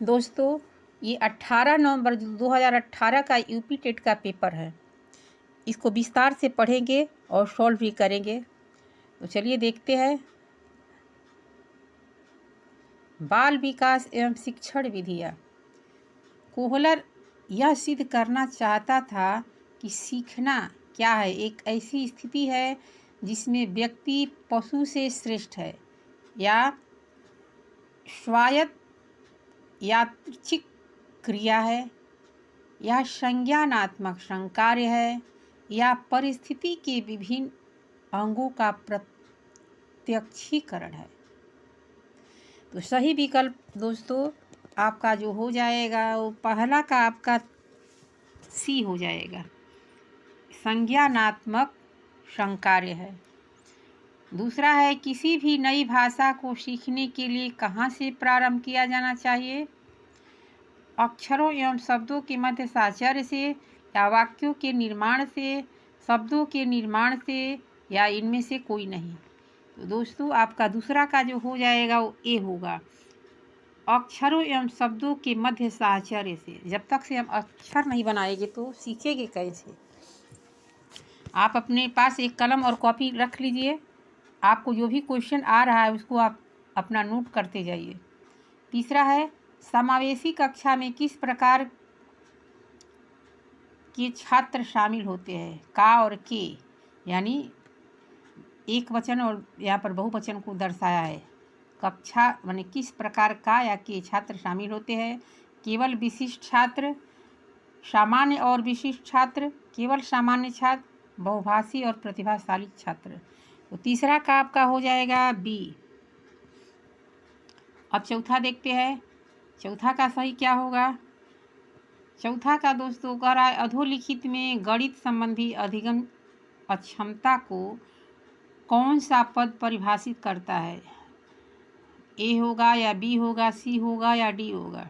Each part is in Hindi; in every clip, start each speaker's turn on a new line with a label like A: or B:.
A: दोस्तों, ये 18 नवंबर 2018 का यूपी टेट का पेपर है। इसको विस्तार से पढ़ेंगे और सॉल्व भी करेंगे। तो चलिए देखते हैं। बाल विकास एवं शिक्षण विधियाँ। कोहलर यह सिद्ध करना चाहता था कि सीखना क्या है, एक ऐसी स्थिति है जिसमें व्यक्ति पशु से श्रेष्ठ है, या स्वायत्त यादृच्छिक क्रिया है, यह संज्ञानात्मक संकार्य है, या परिस्थिति के विभिन्न अंगों का प्रत्यक्षीकरण है। तो सही विकल्प दोस्तों आपका जो हो जाएगा वो पहला का आपका सी हो जाएगा, संज्ञानात्मक संकार्य है। दूसरा है, किसी भी नई भाषा को सीखने के लिए कहाँ से प्रारंभ किया जाना चाहिए? अक्षरों एवं शब्दों के मध्य साहचर्य से, या वाक्यों के निर्माण से, शब्दों के निर्माण से, या इनमें से कोई नहीं। तो दोस्तों आपका दूसरा का जो हो जाएगा वो ए होगा, अक्षरों एवं शब्दों के मध्य साहचर्य से। जब तक से हम अक्षर नहीं बनाएंगे तो सीखेंगे कैसे? आप अपने पास एक कलम और कॉपी रख लीजिए। आपको जो भी क्वेश्चन आ रहा है उसको आप अपना नोट करते जाइए। तीसरा है, समावेशी कक्षा में किस प्रकार के छात्र शामिल होते हैं? का और के, यानी एक वचन और यहाँ पर बहुवचन को दर्शाया है। कक्षा माने किस प्रकार का या के छात्र शामिल होते हैं? केवल विशिष्ट छात्र, सामान्य और विशिष्ट छात्र, केवल सामान्य छात्र, बहुभाषी और प्रतिभाशाली छात्र। तो तीसरा का आपका हो जाएगा बी। अब चौथा देखते हैं, चौथा का सही क्या होगा? चौथा का दोस्तों कह रहा है, अधोलिखित में गणित संबंधी अधिगम अक्षमता को कौन सा पद परिभाषित करता है? ए होगा या बी होगा, सी होगा या डी होगा?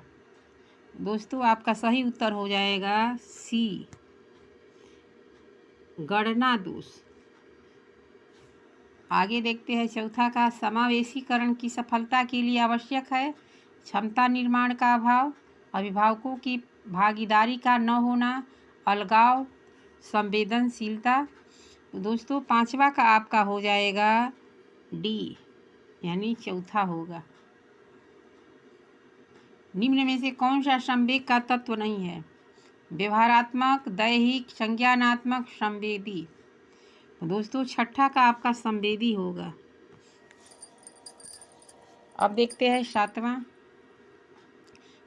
A: दोस्तों आपका सही उत्तर हो जाएगा सी, गणना दोष। आगे देखते हैं चौथा का, समावेशीकरण की सफलता के लिए आवश्यक है क्षमता निर्माण का अभाव, अभिभावकों की भागीदारी का न होना, अलगाव, संवेदनशीलता। तो दोस्तों पांचवा का आपका हो जाएगा डी, यानी चौथा होगा। निम्न में से कौन सा संवेग का तत्व नहीं है? व्यवहारात्मक, दैहिक, संज्ञानात्मक, संवेदी। तो दोस्तों छठा का आपका संवेदी होगा। अब देखते हैं सातवां,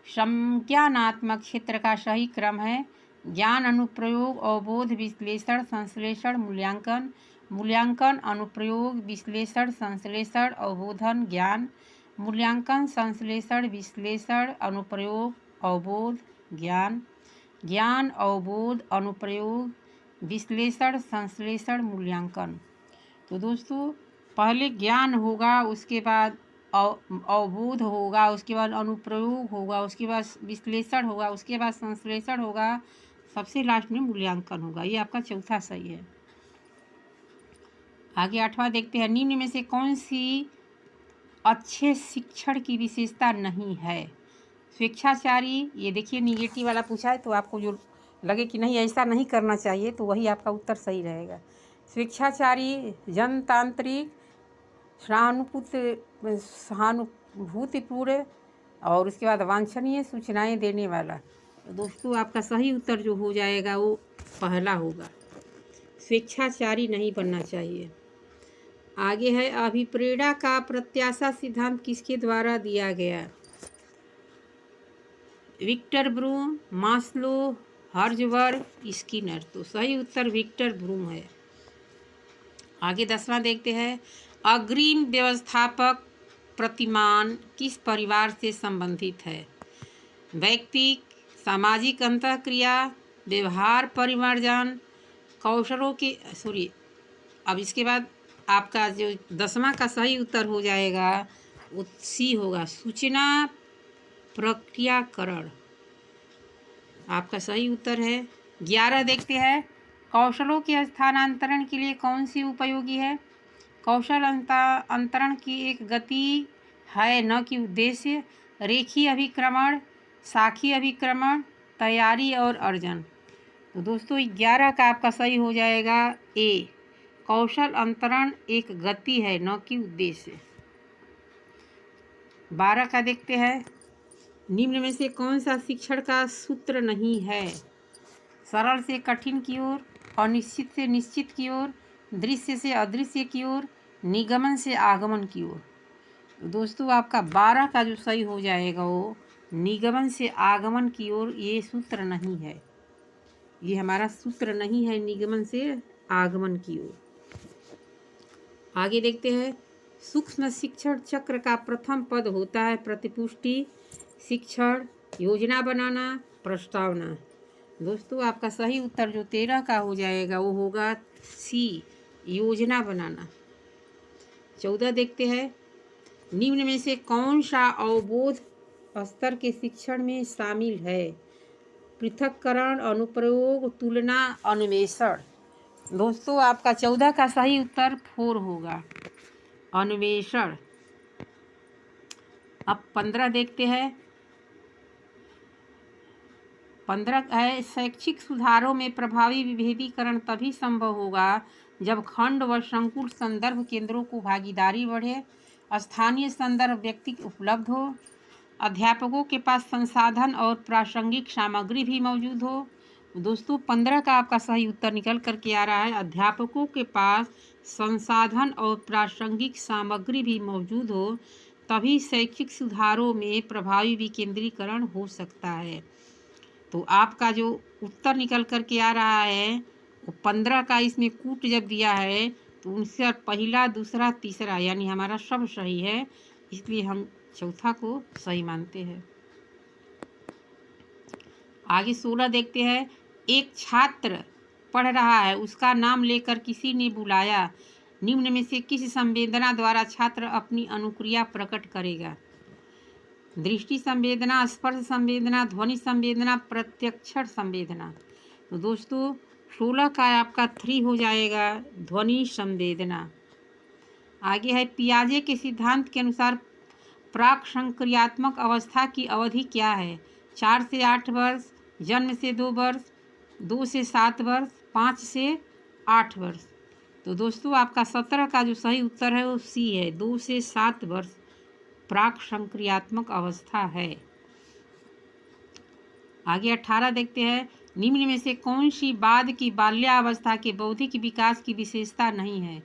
A: संज्ञानात्मक क्षेत्र का सही क्रम है ज्ञान, अनुप्रयोग, अवबोध, विश्लेषण, संश्लेषण, मूल्यांकन। मूल्यांकन, अनुप्रयोग, विश्लेषण, संश्लेषण, अवबोधन, ज्ञान। मूल्यांकन, संश्लेषण, विश्लेषण, अनुप्रयोग, अवबोध, ज्ञान। ज्ञान, अवबोध, अनुप्रयोग, विश्लेषण, संश्लेषण, मूल्यांकन। तो दोस्तों पहले ज्ञान होगा, उसके बाद अवबोध होगा, उसके बाद अनुप्रयोग होगा, उसके बाद विश्लेषण होगा, उसके बाद संश्लेषण होगा, सबसे लास्ट में मूल्यांकन होगा। ये आपका चौथा सही है। आगे आठवां देखते हैं, निम्न में से कौन सी अच्छे शिक्षण की विशेषता नहीं है? स्वेच्छाचारी, ये देखिए निगेटिव वाला पूछा है, तो आपको जो लगे कि नहीं ऐसा नहीं करना चाहिए तो वही आपका उत्तर सही रहेगा। स्वेच्छाचारी, जनतांत्रिक, सहानुभूतिपूर्ण, और उसके बाद वांछनीय सूचनाएं देने वाला। तो दोस्तों आपका सही उत्तर जो हो जाएगा वो पहला होगा, स्वेच्छाचारी नहीं बनना चाहिए। आगे है, अभिप्रेरणा का प्रत्याशा सिद्धांत किसके द्वारा दिया गया? Victor Vroom, Maslow, Herzberg, Skinner. तो सही उत्तर विक्टर ब्रूम है। आगे 10वां देखते हैं, अग्रिम व्यवस्थापक प्रतिमान किस परिवार से संबंधित है? वैयक्तिक, सामाजिक अंतःक्रिया, व्यवहार परिमार्जन, कौशलों के अब इसके बाद आपका जो 10वां का सही उत्तर हो जाएगा वो सी होगा, सूचना प्रक्रियाकरण। आपका सही उत्तर है। 11 देखते हैं, कौशलों के स्थानांतरण के लिए कौन सी उपयोगी है? कौशल अंतरण की एक गति है न कि उद्देश्य। रेखीय अभिक्रमण, साखी अभिक्रमण, तैयारी और अर्जन। तो दोस्तों 11 का आपका सही हो जाएगा ए, कौशल अंतरण एक गति है न कि उद्देश्य। 12 का देखते हैं, निम्न में से कौन सा शिक्षण का सूत्र नहीं है? सरल से कठिन की ओर, अनिश्चित से निश्चित की ओर, दृश्य से अदृश्य की ओर, निगमन से आगमन की ओर। दोस्तों आपका 12 का जो सही हो जाएगा वो निगमन से आगमन की ओर, ये सूत्र नहीं है, ये हमारा सूत्र नहीं है निगमन से आगमन की ओर। आगे देखते हैं, सूक्ष्म शिक्षण चक्र का प्रथम पद होता है प्रतिपुष्टि, शिक्षण, योजना बनाना, प्रस्तावना। दोस्तों आपका सही उत्तर जो 13 का हो जाएगा वो होगा सी, योजना बनाना। 14 देखते हैं, निम्न में से कौन सा अवबोध स्तर के शिक्षण में शामिल है? पृथक्करण, अनुप्रयोग, तुलना, अन्वेषण। दोस्तों आपका 14 का सही उत्तर 4 होगा, अन्वेषण। अब 15 देखते हैं, 15 है, शैक्षिक सुधारों में प्रभावी विभेदीकरण तभी संभव होगा जब खंड व संकुल संदर्भ केंद्रों को भागीदारी बढ़े, स्थानीय संदर्भ व्यक्ति उपलब्ध हो, अध्यापकों के पास संसाधन और प्रासंगिक सामग्री भी मौजूद हो। दोस्तों 15 का आपका सही उत्तर निकल करके आ रहा है, अध्यापकों के पास संसाधन और प्रासंगिक सामग्री भी मौजूद हो, तभी शैक्षिक सुधारों में प्रभावी विकेंद्रीकरण हो सकता है। तो आपका जो उत्तर निकल करके आ रहा है वो 15 का, इसमें कूट जब दिया है तो उनसे पहला, दूसरा, तीसरा यानी हमारा सब सही है, इसलिए हम चौथा को सही मानते हैं। आगे 16 देखते हैं, एक छात्र पढ़ रहा है, उसका नाम लेकर किसी ने बुलाया, निम्न में से किस संवेदना द्वारा छात्र अपनी अनुक्रिया प्रकट करेगा? दृष्टि संवेदना, स्पर्श संवेदना, ध्वनि संवेदना, प्रत्यक्षण संवेदना। तो दोस्तों 16 का आपका 3 हो जाएगा, ध्वनि संवेदना। आगे है, पियाजे के सिद्धांत के अनुसार प्राक संक्रियात्मक अवस्था की अवधि क्या है? 4 से 8 वर्ष, जन्म से 2 वर्ष, 2 से 7 वर्ष, 5 से 8 वर्ष। तो दोस्तों आपका 17 का जो सही उत्तर है वो सी है, 2 से 7 वर्ष प्राक संक्रियात्मक अवस्था है। आगे 18 देखते हैं, निम्न में से कौन सी बाद की बाल्यावस्था के बौद्धिक विकास की विशेषता नहीं है?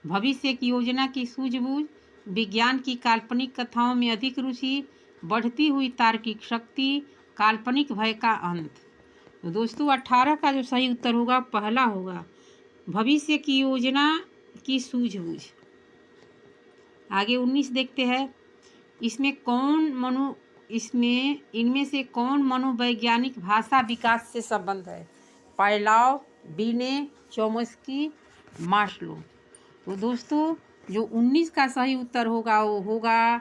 A: भविष्य की योजना की सूझबूझ, विज्ञान की काल्पनिक कथाओं में अधिक रुचि, बढ़ती हुई तार्किक शक्ति, काल्पनिक भय का अंत। तो दोस्तों 18 का जो सही उत्तर होगा पहला होगा, भविष्य की योजना की सूझबूझ। आगे 19 देखते हैं, इनमें से कौन मनोवैज्ञानिक भाषा विकास से संबंध है? पायलॉव, बीने, चोम्स्की, मास्लो। तो दोस्तों जो 19 का सही उत्तर होगा वो होगा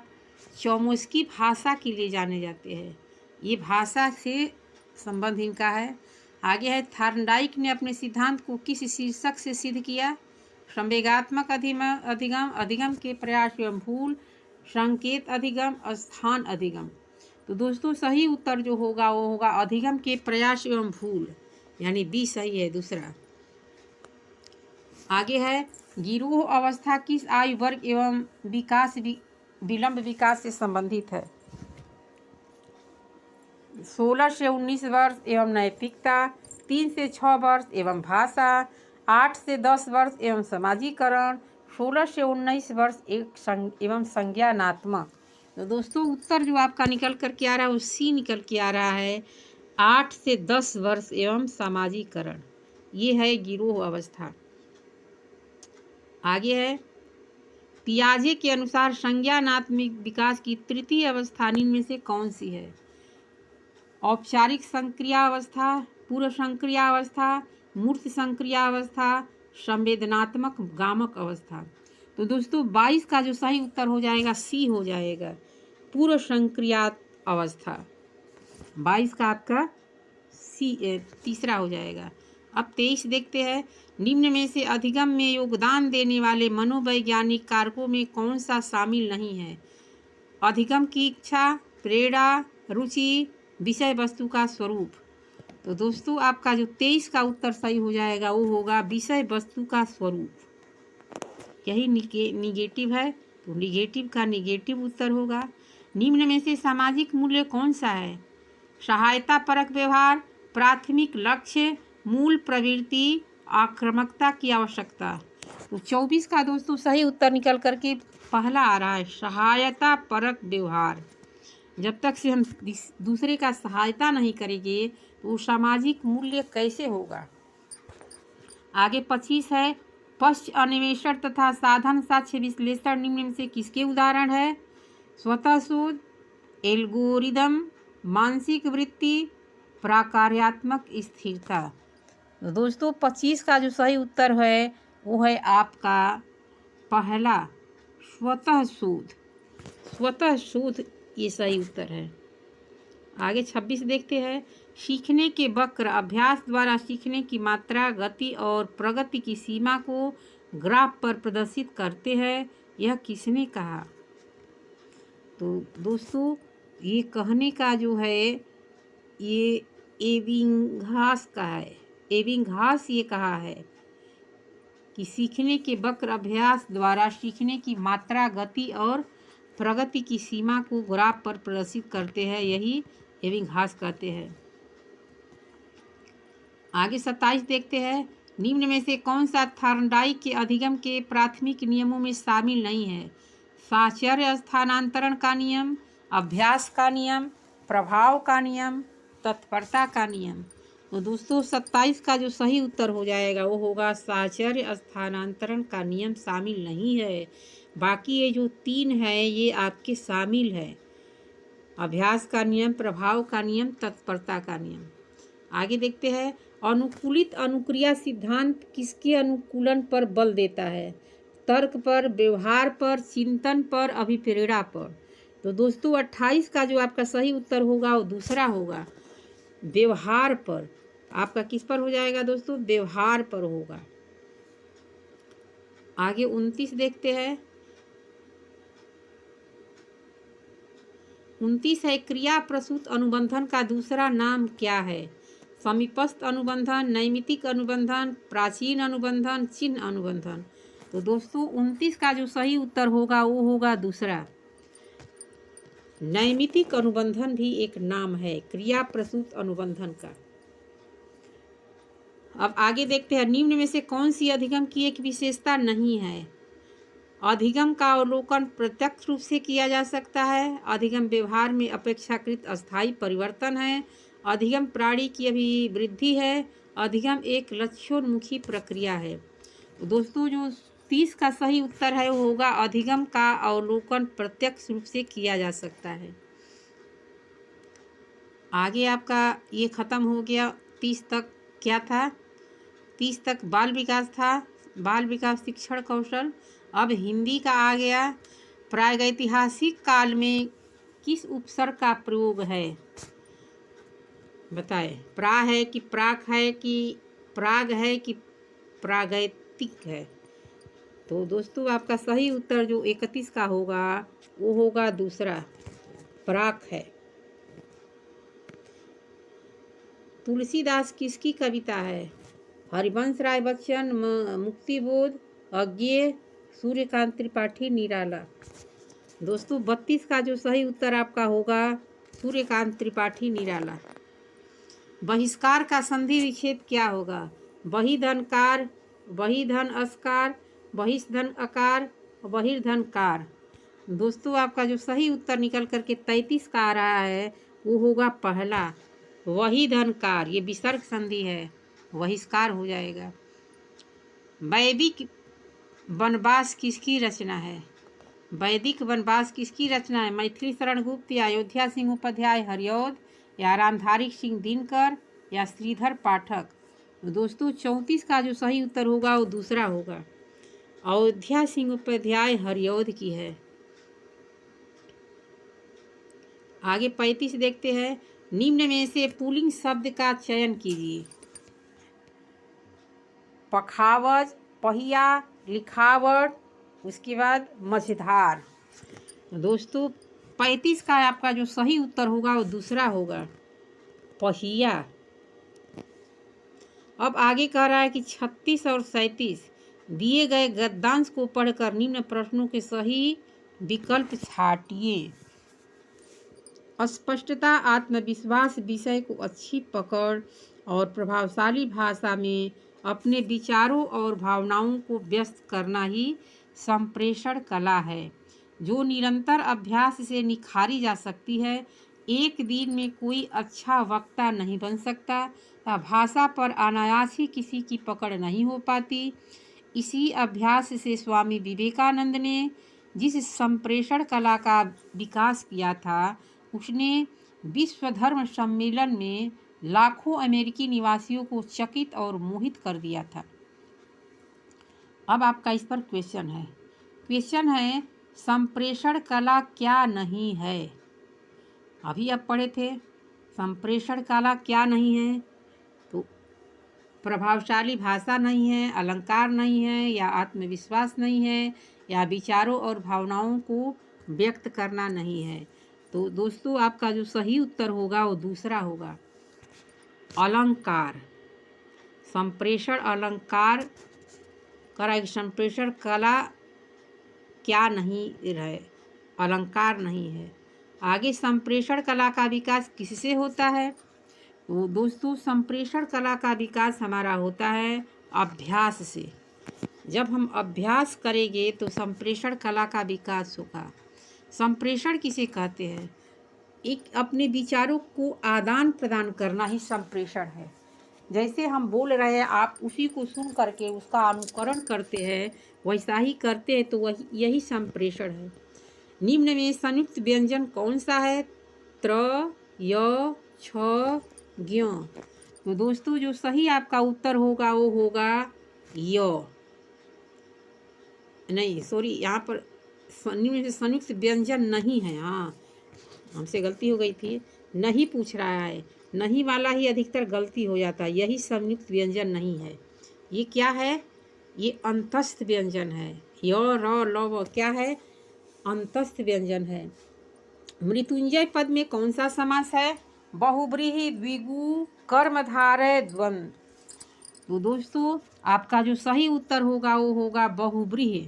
A: चोम्स्की, भाषा के लिए जाने जाते हैं, ये भाषा से संबंध इनका है। आगे है, थॉर्नडाइक ने अपने सिद्धांत को किस शीर्षक से सिद्ध किया? संवेगात्मक अधिगम, अधिगम के प्रयास एवं भूल, संकेत अधिगम, स्थान अधिगम। तो दोस्तों सही उत्तर जो होगा वो होगा अधिगम के प्रयास एवं भूल, यानी बी सही है, दूसरा। आगे है, गिरोह अवस्था किस आयु वर्ग एवं विलंब विकास से संबंधित है? 16 से 19 वर्ष एवं नैतिकता, 3 से 6 वर्ष एवं भाषा, 8 से 10 वर्ष एवं समाजीकरण, 16 से 19 वर्ष एवं संज्ञानात्मक। तो दोस्तों उत्तर जो आपका निकल कर के आ रहा है वो सी निकल के आ रहा है, 8 से 10 वर्ष एवं समाजीकरण, ये है गिरोह अवस्था। आगे है, पियाजे के अनुसार संज्ञानात्मक विकास की तृतीय अवस्था निम्न में से कौन सी है? औपचारिक संक्रिया अवस्था, पूर्व संक्रिया अवस्था, मूर्त संक्रिया अवस्था, संवेदनात्मक गामक अवस्था। तो दोस्तों 22 का जो सही उत्तर हो जाएगा सी हो जाएगा, पूर्व संक्रिया अवस्था। 22 का आपका सी तीसरा हो जाएगा। अब 23 देखते हैं, निम्न में से अधिगम में योगदान देने वाले मनोवैज्ञानिक कारकों में कौन सा शामिल नहीं है? अधिगम की इच्छा, प्रेरणा, रुचि, विषय वस्तु का स्वरूप। तो दोस्तों आपका जो 23 का उत्तर सही हो जाएगा वो होगा विषय वस्तु का स्वरूप। यही निगेटिव है, तो निगेटिव का निगेटिव उत्तर होगा। निम्न में से सामाजिक मूल्य कौन सा है? सहायता परक व्यवहार, प्राथमिक लक्ष्य, मूल प्रवृत्ति, आक्रामकता की आवश्यकता। तो 24 का दोस्तों सही उत्तर निकल करके पहला आ रहा है, सहायता परक व्यवहार। जब तक से हम दूसरे का सहायता नहीं करेंगे तो सामाजिक मूल्य कैसे होगा। आगे 25 है, पश्च अन्वेषण तथा साधन साक्ष्य विश्लेषण निम्न में से किसके उदाहरण है? स्वतः शोध, एल्गोरिदम, मानसिक वृत्ति, प्रकार्यात्मक स्थिरता। तो दोस्तों 25 का जो सही उत्तर है वो है आपका पहला, स्वतः शोध। स्वतः शोध ये सही उत्तर है। आगे 26 देखते हैं, सीखने के वक्र अभ्यास द्वारा सीखने की मात्रा, गति और प्रगति की सीमा को ग्राफ पर प्रदर्शित करते हैं, यह किसने कहा? तो दोस्तों ये कहने का जो है ये एबिंघास का है। एबिंघास ये कहा है कि सीखने के वक्र अभ्यास द्वारा सीखने की मात्रा, गति और प्रगति की सीमा को ग्राफ पर प्रदर्शित करते हैं, यही एबिंघास कहते हैं। आगे 27 देखते हैं, निम्न में से कौन सा थॉर्नडाइक के अधिगम के प्राथमिक नियमों में शामिल नहीं है? साहचर्य स्थानांतरण का नियम, अभ्यास का नियम, प्रभाव का नियम, तत्परता का नियम। तो दोस्तों 27 का जो सही उत्तर हो जाएगा वो होगा साहचर्य स्थानांतरण का नियम शामिल नहीं है। बाकी ये जो 3 है ये आपके शामिल है, अभ्यास का नियम, प्रभाव का नियम, तत्परता का नियम। आगे देखते हैं, अनुकूलित अनुक्रिया सिद्धांत किसके अनुकूलन पर बल देता है? तर्क पर, व्यवहार पर, चिंतन पर, अभिप्रेरणा पर। तो दोस्तों 28 का जो आपका सही उत्तर होगा वो दूसरा होगा, व्यवहार पर। आपका किस पर हो जाएगा दोस्तों? व्यवहार पर होगा। आगे 29 देखते हैं, 29 है, क्रिया प्रसूत अनुबंधन का दूसरा नाम क्या है? समीपस्थ अनुबंधन, नैमित्तिक अनुबंधन, प्राचीन अनुबंधन, चिन्ह अनुबंधन। तो दोस्तों 29 का जो सही उत्तर होगा वो होगा दूसरा, नैमित्तिक अनुबंधन भी एक नाम है क्रिया प्रसूत अनुबंधन का। अब आगे देखते हैं, निम्न में से कौन सी अधिगम की एक विशेषता नहीं है? अधिगम का अवलोकन प्रत्यक्ष रूप से किया जा सकता है, अधिगम व्यवहार में अपेक्षाकृत अस्थायी परिवर्तन है, अधिगम प्राणी की अभिवृद्धि है, अधिगम एक लक्ष्योन्मुखी प्रक्रिया है। दोस्तों जो 30 का सही उत्तर है वो होगा अधिगम का अवलोकन प्रत्यक्ष रूप से किया जा सकता है। आगे आपका ये ख़त्म हो गया। 30 तक क्या था? 30 तक बाल विकास था, बाल विकास शिक्षण कौशल। अब हिंदी का आ गया, प्रागैतिहासिक काल में किस उपसर्ग का प्रयोग है? बताएं, प्रा है कि प्राक है कि प्राग है कि प्रागैतिक है? तो दोस्तों आपका सही उत्तर जो 31 का होगा वो होगा दूसरा, प्राक है। तुलसीदास किसकी कविता है? हरिवंश राय बच्चन, मुक्तिबोध, अज्ञेय, सूर्यकांत त्रिपाठी, निराला। दोस्तों 32 का जो सही उत्तर आपका होगा सूर्यकांत त्रिपाठी, निराला। बहिष्कार का संधि विच्छेद क्या होगा? बहिधनकार, बहिधन अस्कार, बहिष्धन अकार, बहिर्धनकार। दोस्तों आपका जो सही उत्तर निकल करके 33 का आ रहा है वो होगा पहला, वहिधनकार। ये विसर्ग संधि है, बहिष्कार हो जाएगा। वैदिक वनवास किसकी रचना है? वैदिक वनवास किसकी रचना है? मैथिली शरण गुप्त या अयोध्या सिंह उपाध्याय हरिऔध या रामधारी सिंह दिनकर या श्रीधर पाठक। तो दोस्तों 34 का जो सही उत्तर होगा वो दूसरा होगा, अयोध्या सिंह उपाध्याय हरिऔध की है। आगे 35 देखते हैं, निम्न में से पुल्लिंग शब्द का चयन कीजिए। पखावज, पहिया, लिखावट, उसके बाद मझधार। दोस्तों 35 का आपका जो सही उत्तर होगा वो दूसरा होगा, पहिया। अब आगे कह रहा है कि 36 और 37 दिए गए गद्यांश को पढ़कर निम्न प्रश्नों के सही विकल्प छांटिए। स्पष्टता, आत्मविश्वास, विषय को अच्छी पकड़ और प्रभावशाली भाषा में अपने विचारों और भावनाओं को व्यक्त करना ही संप्रेषण कला है, जो निरंतर अभ्यास से निखारी जा सकती है। एक दिन में कोई अच्छा वक्ता नहीं बन सकता, भाषा पर अनायास ही किसी की पकड़ नहीं हो पाती। इसी अभ्यास से स्वामी विवेकानंद ने जिस संप्रेषण कला का विकास किया था, उसने विश्व धर्म सम्मेलन में लाखों अमेरिकी निवासियों को चकित और मोहित कर दिया था। अब आपका इस पर क्वेश्चन है संप्रेषण कला क्या नहीं है। अभी आप पढ़े थे संप्रेषण कला क्या नहीं है, तो प्रभावशाली भाषा नहीं है, अलंकार नहीं है, या आत्मविश्वास नहीं है, या विचारों और भावनाओं को व्यक्त करना नहीं है। तो दोस्तों आपका जो सही उत्तर होगा वो दूसरा होगा, अलंकार। संप्रेषण अलंकार करा, संप्रेषण कला क्या नहीं है, अलंकार नहीं है। आगे संप्रेषण कला का विकास किससे होता है, तो दोस्तों संप्रेषण कला का विकास हमारा होता है अभ्यास से। जब हम अभ्यास करेंगे तो संप्रेषण कला का विकास होगा। संप्रेषण किसे कहते हैं, एक अपने विचारों को आदान प्रदान करना ही संप्रेषण है। जैसे हम बोल रहे हैं, आप उसी को सुन करके उसका अनुकरण करते हैं, वैसा ही करते हैं, तो यही संप्रेषण है। निम्न में संयुक्त व्यंजन कौन सा है, त्र, य, छ, ज्ञ। तो दोस्तों जो सही आपका उत्तर होगा वो होगा य, नहीं सॉरी, यहाँ पर निम्न में संयुक्त व्यंजन नहीं है। हाँ हमसे गलती हो गई थी, नहीं पूछ रहा है, नहीं वाला ही अधिकतर गलती हो जाता है। यही संयुक्त व्यंजन नहीं है। ये क्या है, ये अंतस्थ व्यंजन है। य, र, ल, व क्या है, अंतस्थ व्यंजन है। मृत्युंजय पद में कौन सा समास है, बहुब्रीहि, द्विगु, कर्मधारय, द्वंद्व। तो दोस्तों आपका जो सही उत्तर होगा वो होगा बहुब्रीहि।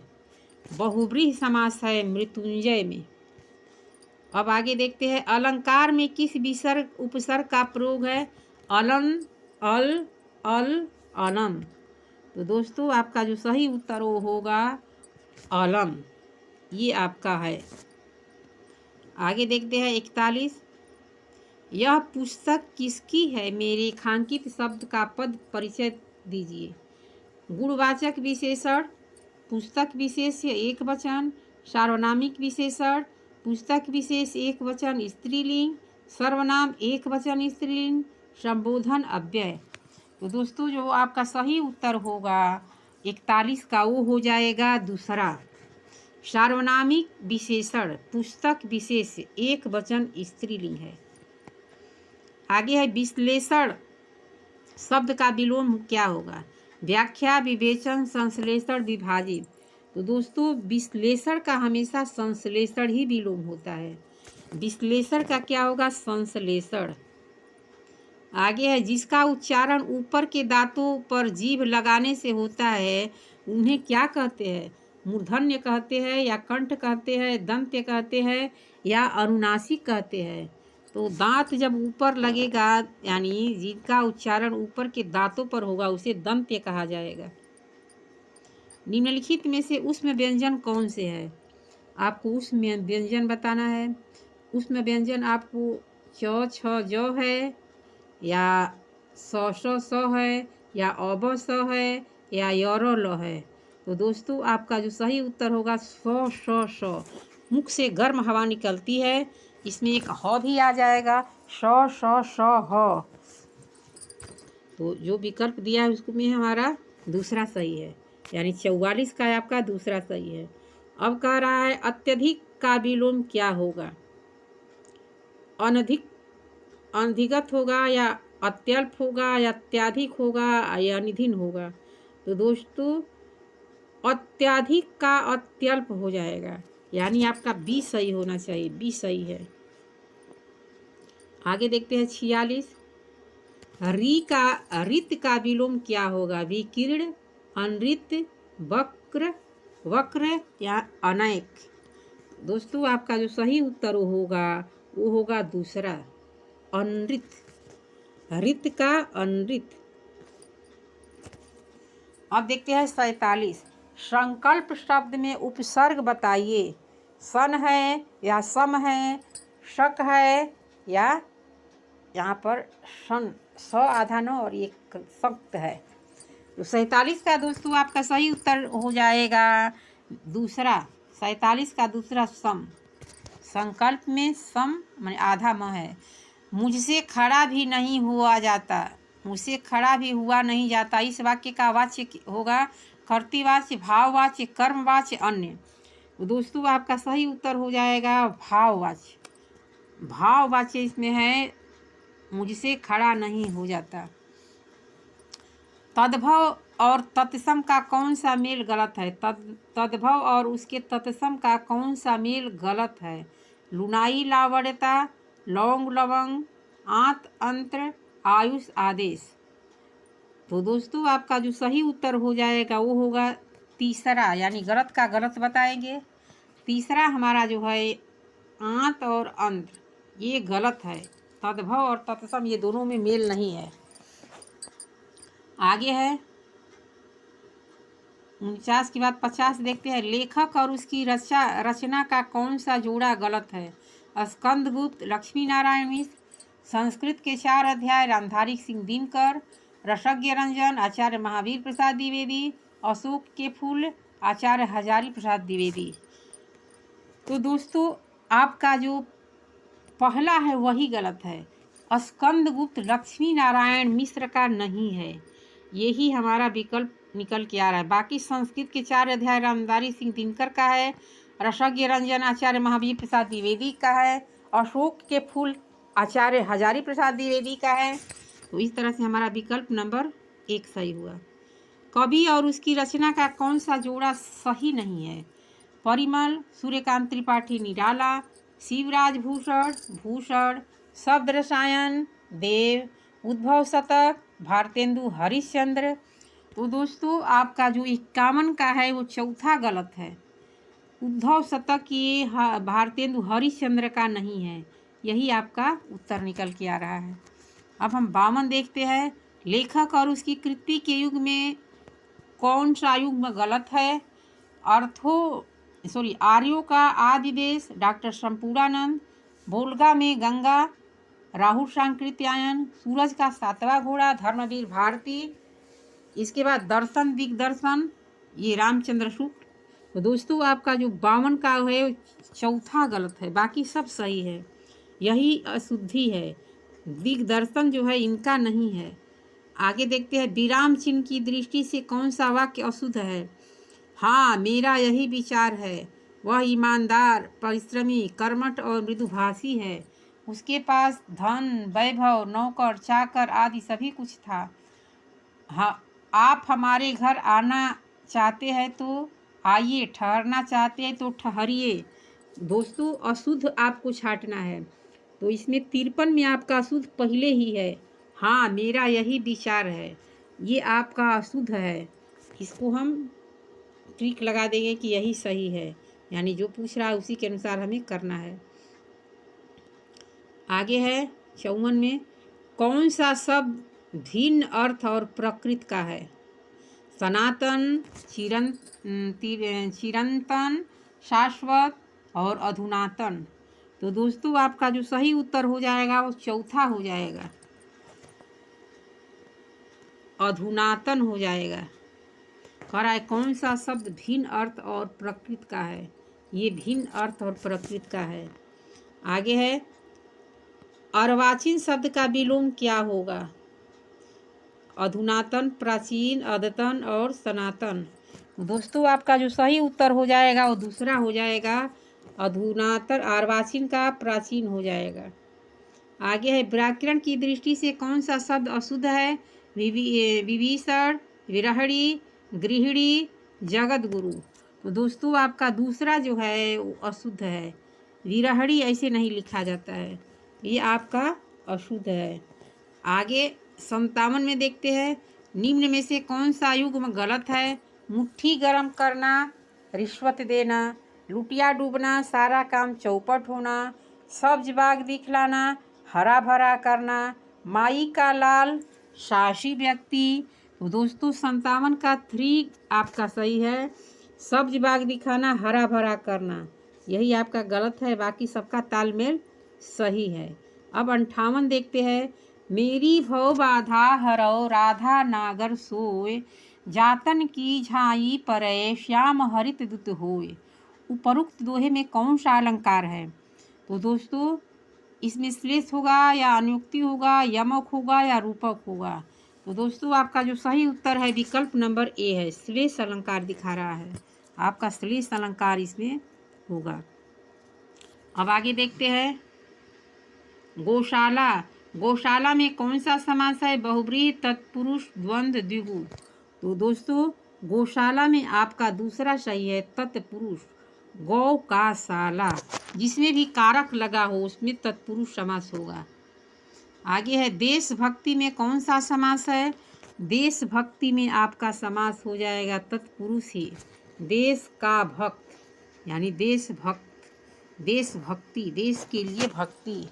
A: बहुब्रीहि समास है मृत्युंजय में। अब आगे देखते हैं, अलंकार में किस विसर्ग उपसर्ग का प्रयोग है, अलन, अल, अल, अलम। तो दोस्तों आपका जो सही उत्तर वो होगा अलम, ये आपका है। आगे देखते हैं 41, यह पुस्तक किसकी है, मेरे रेखांकित शब्द का पद परिचय दीजिए। गुणवाचक विशेषण, पुस्तक विशेष एक वचन, सार्वनामिक विशेषण, पुस्तक विशेष एक वचन स्त्रीलिंग, सर्वनाम एक वचन स्त्रीलिंग, संबोधन अव्यय। तो दोस्तों जो आपका सही उत्तर होगा 41 का वो हो जाएगा दूसरा, सार्वनामिक विशेषण पुस्तक विशेष एक वचन स्त्रीलिंग है। आगे है विश्लेषण शब्द का विलोम क्या होगा, व्याख्या, विवेचन, संश्लेषण, विभाजित। तो दोस्तों विश्लेषण का हमेशा संश्लेषण ही विलोम होता है। विश्लेषण का क्या होगा, संश्लेषण। आगे है जिसका उच्चारण ऊपर के दांतों पर जीभ लगाने से होता है उन्हें क्या कहते हैं, मूर्धन्य कहते हैं, या कंठ कहते हैं, दंत्य कहते हैं, या अनुनासिक कहते हैं। तो दांत जब ऊपर लगेगा यानी जिसका उच्चारण ऊपर के दांतों पर होगा उसे दंत्य कहा जाएगा। निम्नलिखित में से उसमें व्यंजन कौन से है, आपको उसमें व्यंजन बताना है। उसमें व्यंजन आपको च, छ, ज है, या स, श, है, या अब, स है, या यर, ल है। तो दोस्तों आपका जो सही उत्तर होगा स, श। मुख से गर्म हवा निकलती है, इसमें एक ह भी आ जाएगा, श, श, ह। तो जो विकल्प दिया है उसको में हमारा दूसरा सही है, यानी 44 का आपका दूसरा सही है। अब कह रहा है अत्यधिक का विलोम क्या होगा, अनधिक, अनधिगत होगा, या अत्यल्प होगा, या अत्याधिक होगा, या निधिन होगा। तो दोस्तों अत्याधिक का अत्यल्प हो जाएगा, यानी आपका बी सही होना चाहिए, बी सही है। आगे देखते हैं 46, रित का विलोम क्या होगा? विकीर्ण, अनृत, वक्र, वक्र या अनैक। दोस्तों आपका जो सही उत्तर होगा वो होगा दूसरा, अनृत। रित का अनृत। अब देखते हैं 47। संकल्प शब्द में उपसर्ग बताइए। सन है या सम है, शक है या यहाँ पर सन, स आधा न और ये सख्त है। तो 47 का दोस्तों आपका सही उत्तर हो जाएगा दूसरा, 47 का दूसरा सम। संकल्प में सम माने आधा म है। मुझसे खड़ा भी नहीं हुआ जाता, मुझसे खड़ा भी हुआ नहीं जाता। इस वाक्य का वाच्य होगा कर्तृवाच्य, भाववाच्य, कर्मवाच्य, अन्य। दोस्तों आपका सही उत्तर हो जाएगा भाववाच्य। भाववाच्य इसमें है मुझसे खड़ा नहीं हो जाता। तद्भव और तत्सम का कौन सा मेल गलत है? तद्भव और उसके तत्सम का कौन सा मेल गलत है? लुनाई लावण्यता, लौंग लवंग, आंत अंत्र, आयुष आदेश। तो दोस्तों आपका जो सही उत्तर हो जाएगा वो होगा तीसरा, यानी गलत का गलत बताएंगे। तीसरा हमारा जो है आंत और अंत्र, ये गलत है। तद्भव और तत्सम ये दोनों में मेल नहीं है। आगे है 49 के बाद 50 देखते हैं। लेखक और उसकी रचना का कौन सा जोड़ा गलत है? स्कंदगुप्त, लक्ष्मी नारायण मिश्र, संस्कृत के 4 अध्याय रामधारी सिंह दिनकर, रसज्ञ रंजन आचार्य महावीर प्रसाद द्विवेदी, अशोक के फूल आचार्य हजारी प्रसाद द्विवेदी। तो दोस्तों आपका जो पहला है वही गलत है। स्कंदगुप्त लक्ष्मी नारायण मिश्र का नहीं है, यही हमारा विकल्प निकल के आ रहा है। बाकी संस्कृत के 4 अध्याय रामधारी सिंह दिनकर का है, रसज्ञ रंजन आचार्य महावीर प्रसाद द्विवेदी का है, अशोक के फूल आचार्य हजारी प्रसाद द्विवेदी का है। तो इस तरह से हमारा विकल्प नंबर 1 सही हुआ। कवि और उसकी रचना का कौन सा जोड़ा सही नहीं है? परिमल, सूर्यकांत त्रिपाठी निराला, शिवराज भूषण भूषण, शब्द रसायन, देव, उद्भव शतक, भारतेंदु हरिश्चंद्र। तो दोस्तों आपका जो 51 का है वो चौथा गलत है। उद्धव शतक ये भारतेंदु हरिश्चंद्र का नहीं है, यही आपका उत्तर निकल के आ रहा है। अब हम 52 देखते हैं। लेखक और उसकी कृति के युग में कौन सा युग्म गलत है? आर्यों का आदि देश डॉक्टर संपूर्णानंद, वोल्गा में गंगा राहुल सांकृत्यायन, सूरज का 7वां घोड़ा धर्मवीर भारती। इसके बाद दर्शन दिग्दर्शन ये रामचंद्र शुक्ल। तो दोस्तों आपका जो 52 का है चौथा गलत है, बाकी सब सही है, यही अशुद्धि है। दिग्दर्शन जो है इनका नहीं है। आगे देखते हैं। विराम चिन्ह की दृष्टि से कौन सा वाक्य अशुद्ध है? हाँ मेरा यही विचार है। वह ईमानदार, परिश्रमी, कर्मठ और मृदुभाषी है। उसके पास धन, वैभव, नौकर, चाकर आदि सभी कुछ था। हाँ, आप हमारे घर आना चाहते हैं तो आइए, ठहरना चाहते हैं तो ठहरिए। दोस्तों अशुद्ध आपको छांटना है, तो इसमें 53 में आपका अशुद्ध पहले ही है। हाँ मेरा यही विचार है, ये आपका अशुद्ध है। इसको हम ट्रिक लगा देंगे कि यही सही है, यानी जो पूछ रहा है उसी के अनुसार हमें करना है। आगे है 54 में। कौन सा शब्द भिन्न अर्थ और प्रकृति का है? सनातन, चिरंतन, शाश्वत और अधुनातन। तो दोस्तों आपका जो सही उत्तर हो जाएगा वो चौथा हो जाएगा, अधुनातन हो जाएगा। कह रहा है कौन सा शब्द भिन्न अर्थ और प्रकृति का है? ये भिन्न अर्थ और प्रकृति का है। आगे है अर्वाचीन शब्द का विलोम क्या होगा? अधुनातन, प्राचीन, अद्यतन और सनातन। दोस्तों आपका जो सही उत्तर हो जाएगा वो दूसरा हो जाएगा, अधुनातन। अर्वाचीन का प्राचीन हो जाएगा। आगे है व्याकरण की दृष्टि से कौन सा शब्द अशुद्ध है? विभीषण, विरहणी, गृहिणी, जगत गुरु। तो दोस्तों आपका दूसरा जो है वो अशुद्ध है। विरहणी ऐसे नहीं लिखा जाता है, ये आपका अशुद्ध है। आगे 57 में देखते हैं, निम्न में से कौन सा युग्म गलत है? मुट्ठी गरम करना, रिश्वत देना, लुटिया डूबना, सारा काम चौपट होना, सब्ज बाग दिखलाना, हरा भरा करना, माई का लाल, साहसी व्यक्ति। तो दोस्तों 57 का 3 आपका सही है। सब्ज बाग दिखाना, हरा भरा करना, यही आपका गलत है, बाकी सबका तालमेल सही है। अब 58 देखते हैं, मेरी भव बाधा हरौ राधा नागर सोय, जातन की झाई परय श्याम हरित दुत होय। उपरोक्त दोहे में कौन सा अलंकार है? तो दोस्तों इसमें श्लेष होगा या अनुक्ति होगा, यमक होगा या रूपक होगा? तो दोस्तों आपका जो सही उत्तर है विकल्प नंबर ए है, श्लेष अलंकार दिखा रहा है, आपका श्लेष अलंकार इसमें होगा। अब आगे देखते हैं, गौशाला। गौशाला में कौन सा समास है? बहुब्रीहि, तत्पुरुष, द्वंद्व, द्विगु। तो दोस्तों गौशाला में आपका दूसरा सही है, तत्पुरुष। गौ का शाला, जिसमें भी कारक लगा हो उसमें तत्पुरुष समास होगा। आगे है, देशभक्ति में कौन सा समास है? देशभक्ति में आपका समास हो जाएगा तत्पुरुष ही, देश का भक्त, यानी देशभक्त, देशभक्ति, देश के लिए भक्ति।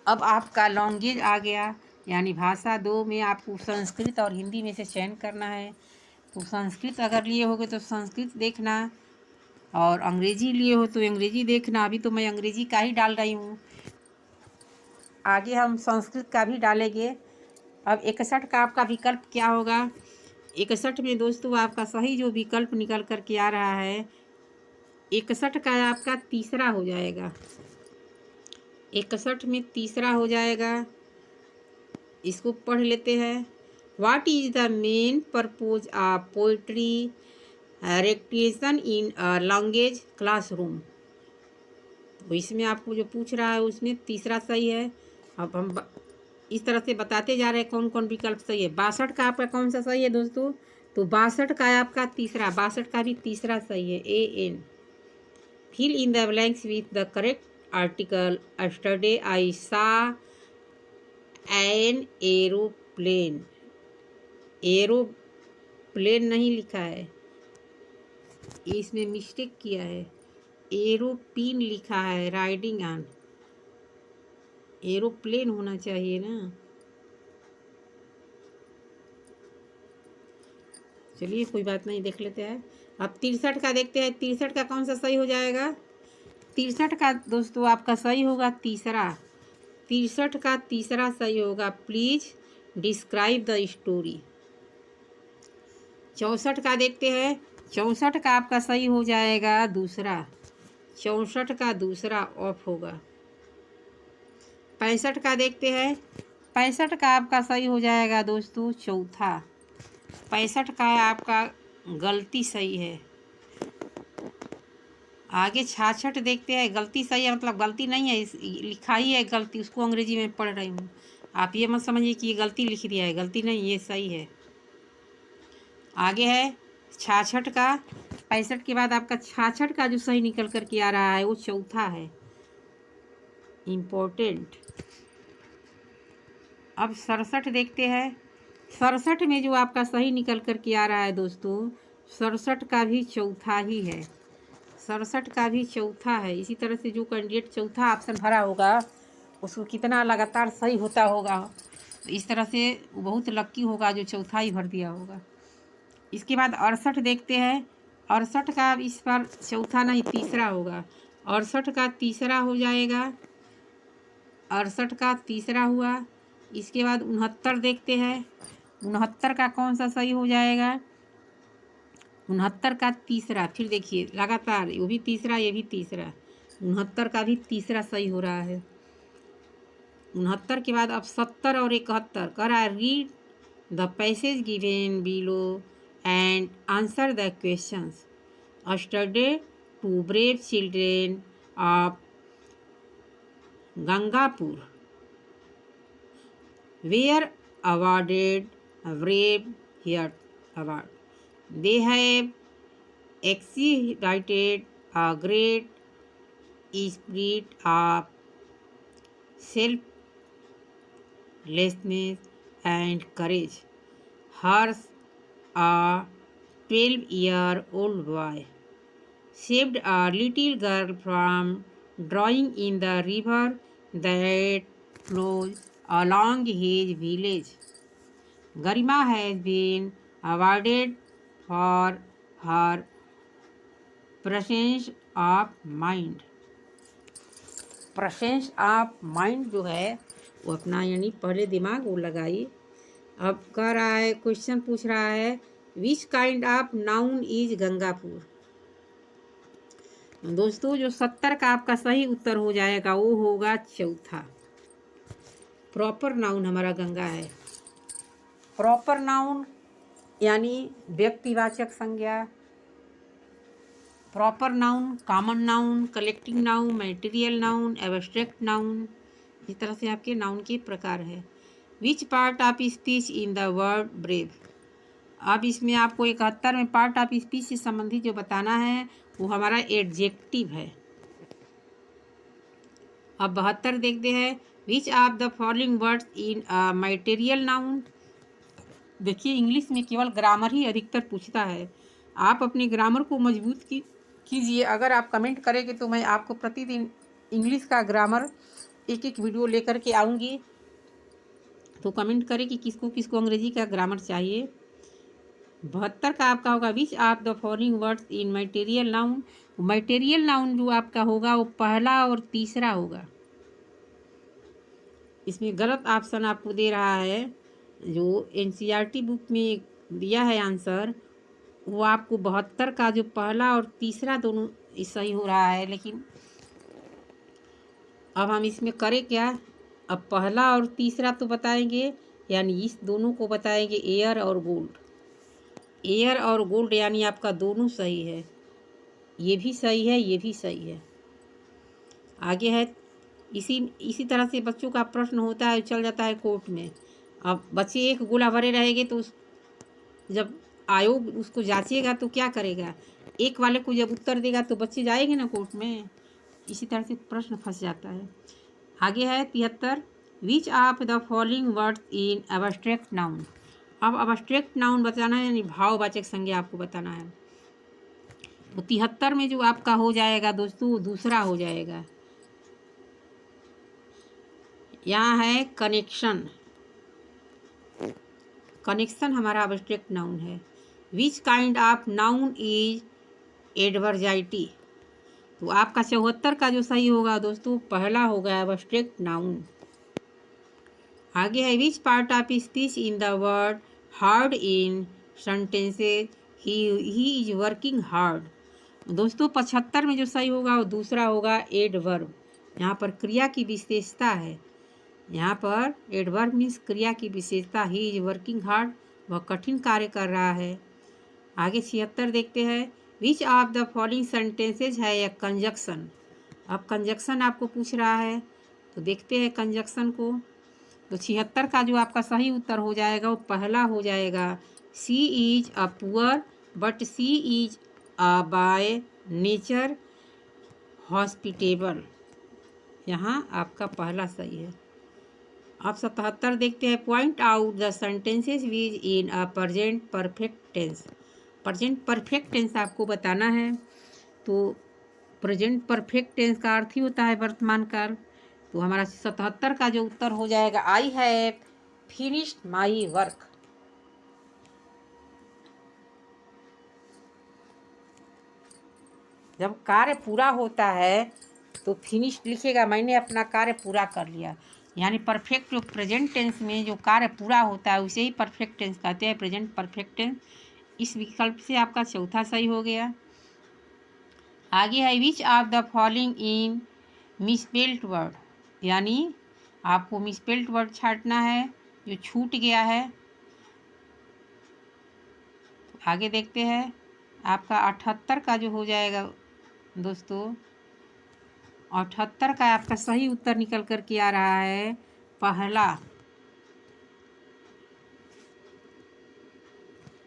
A: अब आपका लैंग्वेज आ गया, यानी भाषा 2 में आपको संस्कृत और हिंदी में से चयन करना है। तो संस्कृत अगर लिए होगे तो संस्कृत देखना, और अंग्रेजी लिए हो तो अंग्रेजी देखना। अभी तो मैं अंग्रेजी का ही डाल रही हूँ, आगे हम संस्कृत का भी डालेंगे। अब 61 का आपका विकल्प क्या होगा? 61 में दोस्तों आपका सही जो विकल्प निकल कर के आ रहा है, 61 का आपका तीसरा हो जाएगा। 61 में तीसरा हो जाएगा, इसको पढ़ लेते हैं। What is the main purpose of poetry recitation in a language classroom? तो इसमें आपको जो पूछ रहा है उसमें तीसरा सही है। अब हम इस तरह से बताते जा रहे हैं कौन कौन विकल्प सही है। 62 का आपका कौन सा सही है दोस्तों? तो 62 का आपका तीसरा, 62 का भी तीसरा सही है, AN। Fill in the blanks with the correct article. Yesterday I saw an aeroplane, aeroplane नहीं लिखा है, इसमें मिस्टेक किया है, एरोप्लेन लिखा है, राइडिंग ऑन, एरोप्लेन होना चाहिए ना। चलिए कोई बात नहीं, देख लेते हैं। अब 63 का देखते हैं, 63 का कौन सा सही हो जाएगा? 63 का दोस्तों आपका सही होगा तीसरा, 63 का तीसरा सही होगा, प्लीज डिस्क्राइब द स्टोरी। 64 का देखते हैं, 64 का आपका सही हो जाएगा दूसरा, 64 का दूसरा ऑफ होगा। 65 का देखते हैं, 65 का आपका सही हो जाएगा दोस्तों चौथा, 65 का आपका गलती सही है। आगे 66 देखते हैं, गलती सही है मतलब गलती नहीं है, लिखा ही है गलती, उसको अंग्रेजी में पढ़ रही हूँ, आप ये मत समझिए कि ये गलती लिख दिया है, गलती नहीं, ये सही है। आगे है 66 का, 65 के बाद आपका 66 का जो सही निकल कर के आ रहा है वो चौथा है, इम्पोर्टेंट। अब 67 देखते हैं, 67 में जो आपका सही निकल कर के आ रहा है दोस्तों, 67 का भी चौथा ही है, 67 का भी चौथा है। इसी तरह से जो कैंडिडेट चौथा ऑप्शन भरा होगा उसको कितना लगातार सही होता होगा, तो इस तरह से बहुत लक्की होगा जो चौथा ही भर दिया होगा। इसके बाद 68 देखते हैं, 68 का इस बार चौथा नहीं तीसरा होगा, 68 का तीसरा हो जाएगा, 68 का तीसरा हुआ। इसके बाद 69 देखते हैं, 69 का कौन सा सही हो जाएगा? 69 का तीसरा, फिर देखिए लगातार वो भी तीसरा, ये भी तीसरा, 69 का भी तीसरा सही हो रहा है। 69 के बाद अब 70 और 71 कह रहा है, read the passage given below and answer the questions. Yesterday two brave children of Gangapur were awarded a Brave Heart Award. They have exhibited a great spirit of lessness and courage. Harsh, a 12-year-old boy, saved a little girl from drowning in the river that flows along his village. Garima has been awarded for her presence of mind. Presence of mind जो है वो अपना यानी पहले दिमाग वो लगाइए। अब कह रहा है, क्वेश्चन पूछ रहा है, which kind of noun is Gangapur. दोस्तों जो 70 का आपका सही उत्तर हो जाएगा वो होगा चौथा। प्रॉपर नाउन हमारा गंगा है। प्रॉपर नाउन यानी व्यक्तिवाचक संज्ञा, proper noun, common noun, collecting noun, material noun, abstract noun, इस तरह से आपके नाउन के प्रकार है। Which part of speech in the word brave. अब इसमें आपको 71 में पार्ट ऑफ स्पीच से संबंधित जो बताना है वो हमारा एडजेक्टिव है। अब 72 देखते हैं, which of the following words in a material noun. देखिए इंग्लिश में केवल ग्रामर ही अधिकतर पूछता है। आप अपने ग्रामर को मजबूत कीजिए। अगर आप कमेंट करेंगे तो मैं आपको प्रतिदिन इंग्लिश का ग्रामर एक एक वीडियो लेकर के आऊँगी। तो कमेंट करें कि किसको किसको अंग्रेजी का ग्रामर चाहिए। 72 का आपका होगा, विच of the following words in material noun. Material noun जो आपका होगा वो पहला और तीसरा होगा। इसमें गलत ऑप्शन आपको दे रहा है, जो एनसीईआरटी बुक में दिया है आंसर, वो आपको 72 का जो पहला और तीसरा दोनों सही हो रहा है। लेकिन अब हम इसमें करें क्या, अब पहला और तीसरा तो बताएंगे, यानी इस दोनों को बताएंगे एयर और गोल्ड। एयर और गोल्ड यानी आपका दोनों सही है, ये भी सही है, ये भी सही है। आगे है, इसी तरह से बच्चों का प्रश्न होता है, चल जाता है कोर्ट में। अब बच्चे एक गोला भरे रहेंगे तो जब आयोग उसको जांचेगा तो क्या करेगा, एक वाले को जब उत्तर देगा तो बच्चे जाएंगे ना कोर्ट में। इसी तरह से प्रश्न फंस जाता है। आगे है 73, विच of the following words in abstract noun. अब एब्स्ट्रैक्ट नाउन बताना है यानी भाववाचक संज्ञा आपको बताना है। तो 73 में जो आपका हो जाएगा दोस्तों वो दूसरा हो जाएगा। यहाँ है कनेक्शन। कनेक्शन हमारा एब्स्ट्रैक्ट नाउन है। Which kind of noun is adversity. तो आपका 74 का जो सही होगा दोस्तों पहला होगा एब्स्ट्रैक्ट नाउन। आगे है, which part of speech in the word hard in sentences he is working hard. दोस्तों 75 में जो सही होगा वो दूसरा होगा एडवर्ब। यहाँ पर क्रिया की विशेषता है, यहाँ पर एडवर्ब मीन्स क्रिया की विशेषता। ही इज वर्किंग हार्ड, वह कठिन कार्य कर रहा है। आगे 76 देखते हैं, which of the following sentences है या कंजक्शन। अब कंजक्शन आपको पूछ रहा है तो देखते हैं कंजक्शन को। तो 76 का जो आपका सही उत्तर हो जाएगा वो पहला हो जाएगा, she is a poor but she is a by nature hospitable. यहाँ आपका पहला सही है। अब 77 देखते हैं, point out the sentences which in a present perfect tense. Present perfect tense आपको बताना है। तो प्रेजेंट परफेक्ट टेंस का अर्थ ही होता है वर्तमान काल। तो हमारा 77 का जो उत्तर हो जाएगा, I have finished my work. जब कार्य पूरा होता है तो फिनिश्ड लिखेगा, मैंने अपना कार्य पूरा कर लिया। यानी परफेक्ट जो प्रेजेंट टेंस में जो कार्य पूरा होता है उसे ही परफेक्ट टेंस कहते हैं, प्रेजेंट परफेक्ट टेंस। इस विकल्प से आपका चौथा सही हो गया। आगे है, which of the following in misspelled word. यानी आपको मिसस्पेल्ड वर्ड छांटना है जो छूट गया है। आगे देखते हैं, आपका 78 का जो हो जाएगा दोस्तों, 78 का आपका सही उत्तर निकल कर के आ रहा है पहला।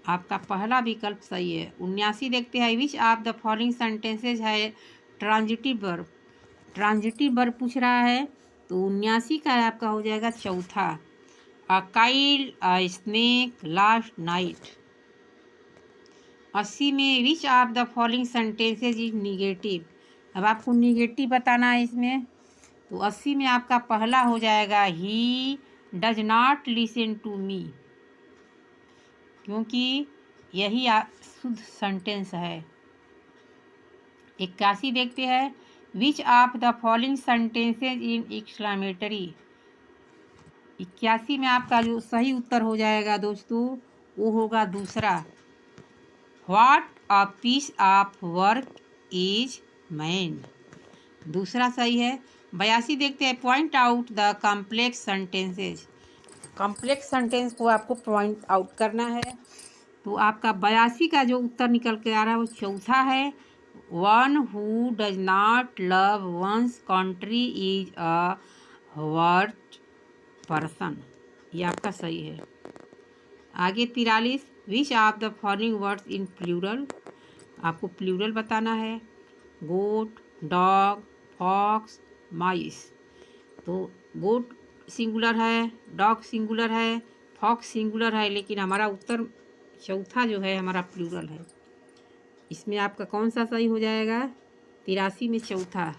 A: आपका पहला विकल्प सही है। 79 देखते हैं, which of the following sentences है ट्रांजिटिव वर्ब। ट्रांजिटिव वर्ब पूछ रहा है तो 79 का आपका हो जाएगा चौथा। अ काइल्ड अ स्नेक लास्ट नाइट। 80 में विच of the following sentences is negative. अब आपको निगेटिव बताना है इसमें, तो 80 में आपका पहला हो जाएगा he does not listen to me, क्योंकि यही शुद्ध सेंटेंस है। 81 देखते हैं, which of the following sentences in exclamatory. 81 में आपका जो सही उत्तर हो जाएगा दोस्तों वो होगा दूसरा, what a piece of work is man. दूसरा सही है। 82 देखते हैं, point out the complex sentences. Complex sentence को आपको पॉइंट आउट करना है, तो आपका 82 का जो उत्तर निकल के आ रहा है वो चौथा है, one who does not love one's country is a worth person. ये आपका सही है। आगे 43, which of the following words in plural. आपको प्लूरल बताना है, गोट, डॉग, फॉक्स, माइस। तो गोट सिंगुलर है, डॉग सिंगुलर है, फॉक्स सिंगुलर है, लेकिन हमारा उत्तर चौथा जो है हमारा प्लूरल है। इसमें आपका कौन सा सही हो जाएगा? 83 में चौथा।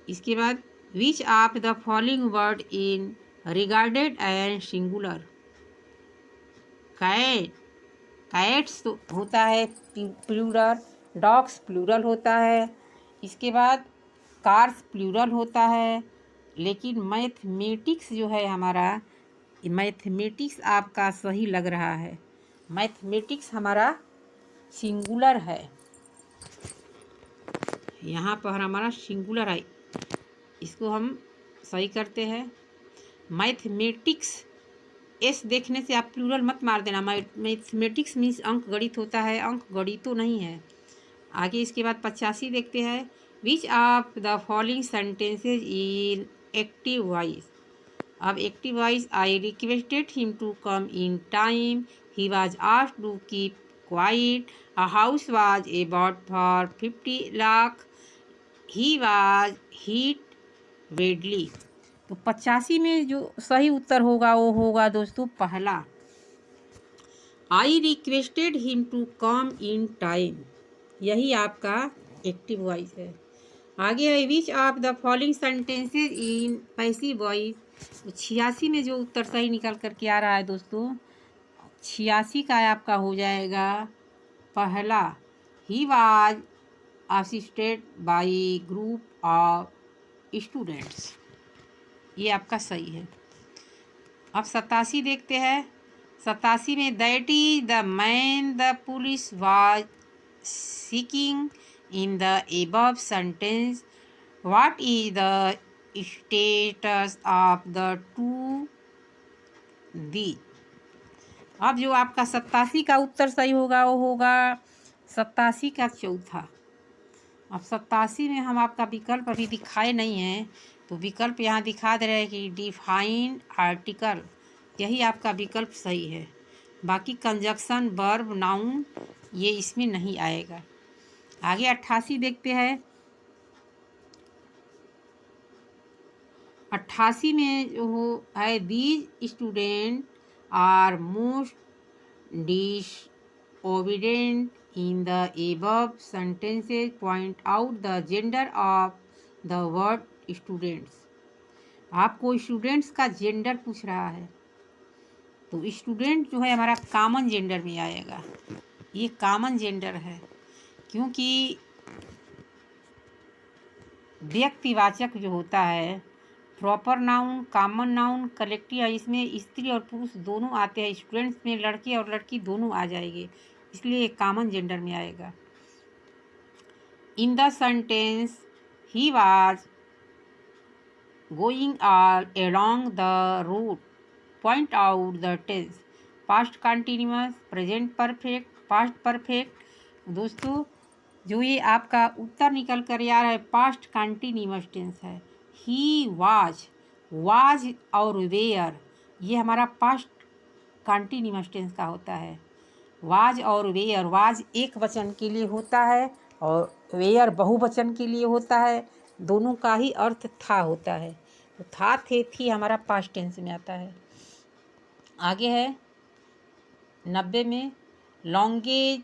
A: इसके बाद which of the following word in regarded and singular. Cat, cats तो होता है प्लूरल, डॉग्स प्लूरल होता है, इसके बाद कार्स प्लूरल होता है, लेकिन मैथमेटिक्स जो है हमारा, मैथमेटिक्स आपका सही लग रहा है। मैथमेटिक्स हमारा सिंगुलर है, यहाँ पर हमारा सिंगुलर है, इसको हम सही करते हैं। मैथमेटिक्स एस देखने से आप प्लूरल मत मार देना। मैथमेटिक्स मीन्स अंक गणित होता है, अंक गणित तो नहीं है। आगे इसके बाद 85 देखते हैं, which of the following sentences in active voice. अब active voice, I requested him to come in time, he was asked to keep quiet, a house was a bought for 50 lakh, he was hit badly. तो 85 में जो सही उत्तर होगा वो होगा दोस्तों पहला, I requested him to come in time. यही आपका एक्टिव वॉइस है। आगे है, which of the following sentences in passive voice. तो 86 में जो उत्तर सही निकल कर के आ रहा है दोस्तों, 86 का आपका हो जाएगा पहला, he was assisted by group of students. ये आपका सही है। अब 87 देखते हैं, 87 में that is the man the police was seeking in the above sentence, what is the status of the to the. अब जो आपका 87 का उत्तर सही होगा वो होगा 87 का चौथा। अब 87 में हम आपका विकल्प अभी दिखाए नहीं हैं, तो विकल्प यहाँ दिखा दे रहे हैं कि डिफाइन आर्टिकल, यही आपका विकल्प सही है। बाकी कंजक्शन, वर्ब, नाउन ये इसमें नहीं आएगा। आगे 88 देखते हैं, 88 में जो है, these student are most disobedient in the above sentences, point out the gender of the word students. आपको स्टूडेंट्स का जेंडर पूछ रहा है, तो स्टूडेंट जो है हमारा कॉमन जेंडर में आएगा। ये कॉमन जेंडर है, क्योंकि व्यक्तिवाचक जो होता है, proper noun, common noun, collective, इसमें स्त्री और पुरुष दोनों आते हैं। स्टूडेंट्स में लड़के और लड़की दोनों आ जाएंगे, इसलिए कॉमन जेंडर में आएगा। In the sentence he was going all along the route, point out the tense, past continuous, present perfect, past perfect. दोस्तों जो ये आपका उत्तर निकल कर आ रहा है, पास्ट कंटिन्यूअस टेंस है। ही वाज, वाज और वेयर ये हमारा पास्ट कंटिन्यूअस टेंस का होता है। वाज और वेयर, वाज एक वचन के लिए होता है और वेयर बहुवचन के लिए होता है, दोनों का ही अर्थ था होता है। तो था, थे, थी हमारा पास्ट टेंस में आता है। आगे है 90 में, language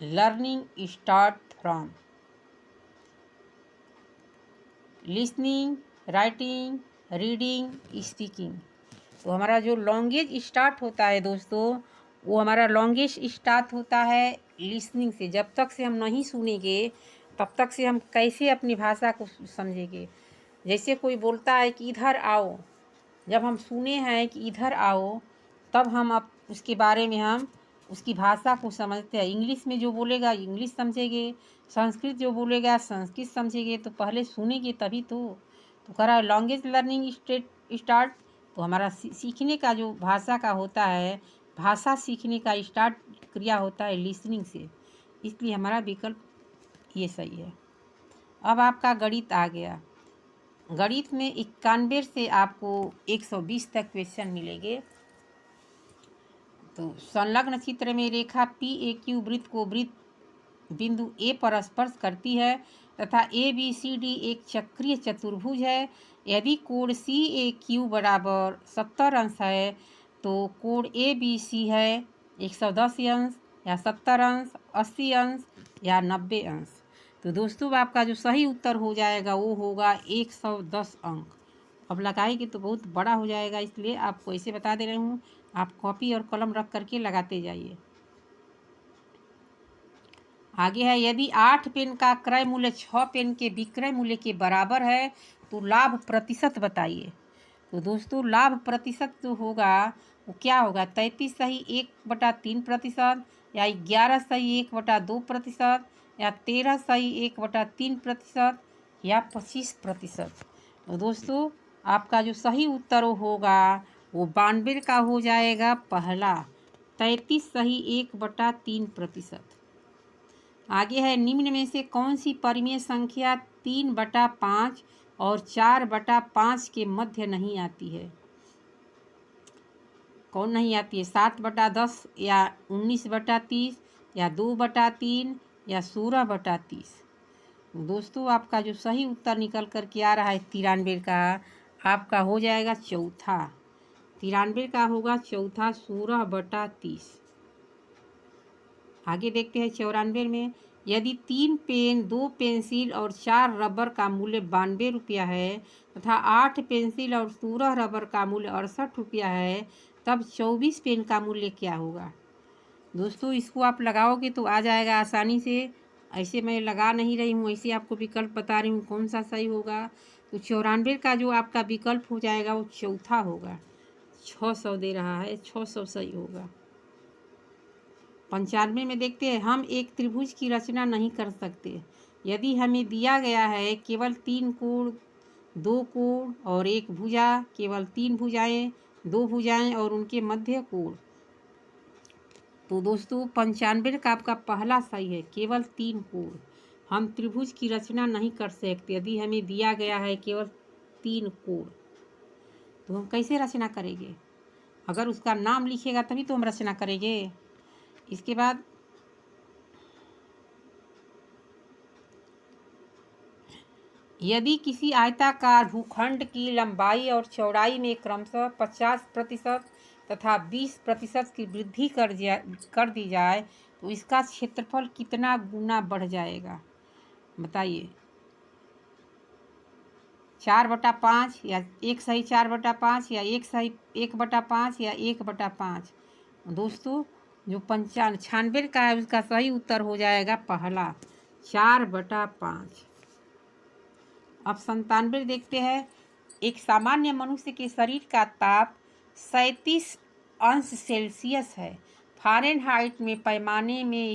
A: learning start from listening, writing, reading, speaking. तो हमारा जो लैंग्वेज स्टार्ट होता है दोस्तों, वो हमारा लैंग्वेज स्टार्ट होता है लिसनिंग से। जब तक से हम नहीं सुनेंगे तब तक से हम कैसे अपनी भाषा को समझेंगे। जैसे कोई बोलता है कि इधर आओ, जब हम सुने हैं कि इधर आओ, तब हम अब उसके बारे में हम उसकी भाषा को समझते हैं। इंग्लिश में जो बोलेगा इंग्लिश समझेंगे, संस्कृत जो बोलेगा संस्कृत समझेंगे। तो पहले सुनेंगे तभी तो करा लैंग्वेज लर्निंग स्टार्ट। तो हमारा सीखने का जो भाषा का होता है, भाषा सीखने का स्टार्ट क्रिया होता है लिसनिंग से। इसलिए हमारा विकल्प ये सही है। अब आपका गणित आ गया। गणित में 91 से आपको 120 तक क्वेश्चन मिलेंगे। तो संलग्न चित्र में रेखा PAQ वृत्त को वृत्त बिंदु A पर स्पर्श करती है तथा ABCD एक चक्रीय चतुर्भुज है। यदि कोण CAQ बराबर 70 अंश है तो कोण ABC है 110 अंश या 70 अंश, 80 अंश या 90 अंश। तो दोस्तों आपका जो सही उत्तर हो जाएगा वो होगा 110 अंक। अब लगाएंगे तो बहुत बड़ा हो जाएगा, इसलिए आपको ऐसे बता दे रही हूँ, आप कॉपी और कलम रख करके लगाते जाइए। आगे है, यदि 8 पेन का क्रय मूल्य 6 पेन के विक्रय मूल्य के बराबर है तो लाभ प्रतिशत बताइए। तो दोस्तों लाभ प्रतिशत जो होगा वो क्या होगा, 33 सही 1/3% या 11 सही 1/2% या 13 सही 1/3% या 25%। तो दोस्तों आपका जो सही उत्तर होगा वो 92 का हो जाएगा पहला, 33 सही 1/3%। आगे है, निम्न में से कौन सी परिमेय संख्या 3/5 और 4/5 के मध्य नहीं आती है। कौन नहीं आती है, 7/10 या 19/30 या 2/3 या 16/30। दोस्तों आपका जो सही उत्तर निकल कर के आ रहा है 93 का, आपका हो जाएगा चौथा। 93 का होगा चौथा, 16/30। आगे देखते हैं 94 में, यदि 3 पेन 2 पेंसिल और 4 रबर का मूल्य 92 रुपया है तथा 8 पेंसिल और 16 रबर का मूल्य 68 रुपया है, तब 24 पेन का मूल्य क्या होगा। दोस्तों इसको आप लगाओगे तो आ जाएगा आसानी से। ऐसे मैं लगा नहीं रही हूँ, ऐसे आपको विकल्प बता रही हूँ कौन सा सही होगा। तो 94 का जो आपका विकल्प हो जाएगा वो चौथा होगा। 600 दे रहा है, 600 सही होगा। 95 में देखते हैं, हम एक त्रिभुज की रचना नहीं कर सकते यदि हमें दिया गया है केवल 3 कोण, 2 कोण और 1 भुजा, केवल 3 भुजाएं, 2 भुजाएं और उनके मध्य कोण। तो दोस्तों 95 का आपका पहला सही है, केवल 3 कोण। हम त्रिभुज की रचना नहीं कर सकते यदि हमें दिया गया है केवल 3 कोण। तो हम कैसे रचना करेंगे, अगर उसका नाम लिखेगा तभी तो हम रचना करेंगे। इसके बाद यदि किसी आयताकार भूखंड की लंबाई और चौड़ाई में क्रमशः 50% तथा 20% की वृद्धि कर दी जाए तो इसका क्षेत्रफल कितना गुना बढ़ जाएगा, बताइए। 4/5 या 1 सही 4/5 या 1 सही 1/5 या 1/5। दोस्तों जो 95 का है उसका सही उत्तर हो जाएगा पहला, 4/5। अब 97 देखते हैं, एक सामान्य मनुष्य के शरीर का ताप 37 अंश सेल्सियस है। फ़ारेनहाइट में पैमाने में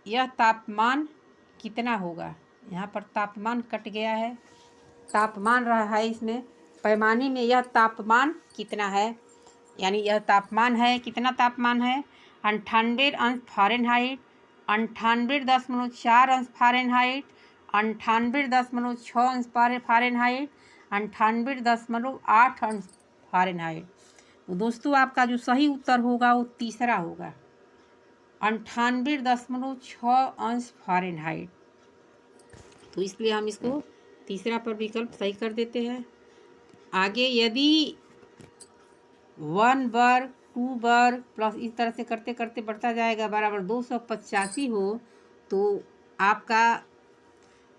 A: यह तापमान कितना होगा। यहाँ पर तापमान कट गया है, तापमान रहा है इसमें, पैमाने में यह तापमान कितना है, यानी यह तापमान है, कितना तापमान है, 98 अंश फ़ारेनहाइट, 98.4 अंश फ़ारेनहाइट, 98.6 अंश फ़ारेनहाइट, 98.8 अंश फ़ारेनहाइट। तो दोस्तों आपका जो सही उत्तर होगा वो तीसरा होगा, 98.6 अंश फ़ारेनहाइट। तो इसलिए हम इसको तीसरा पर विकल्प सही कर देते हैं। आगे यदि 1 वर्ग 2 वर्ग प्लस इस तरह से करते करते बढ़ता जाएगा बराबर 285 हो तो आपका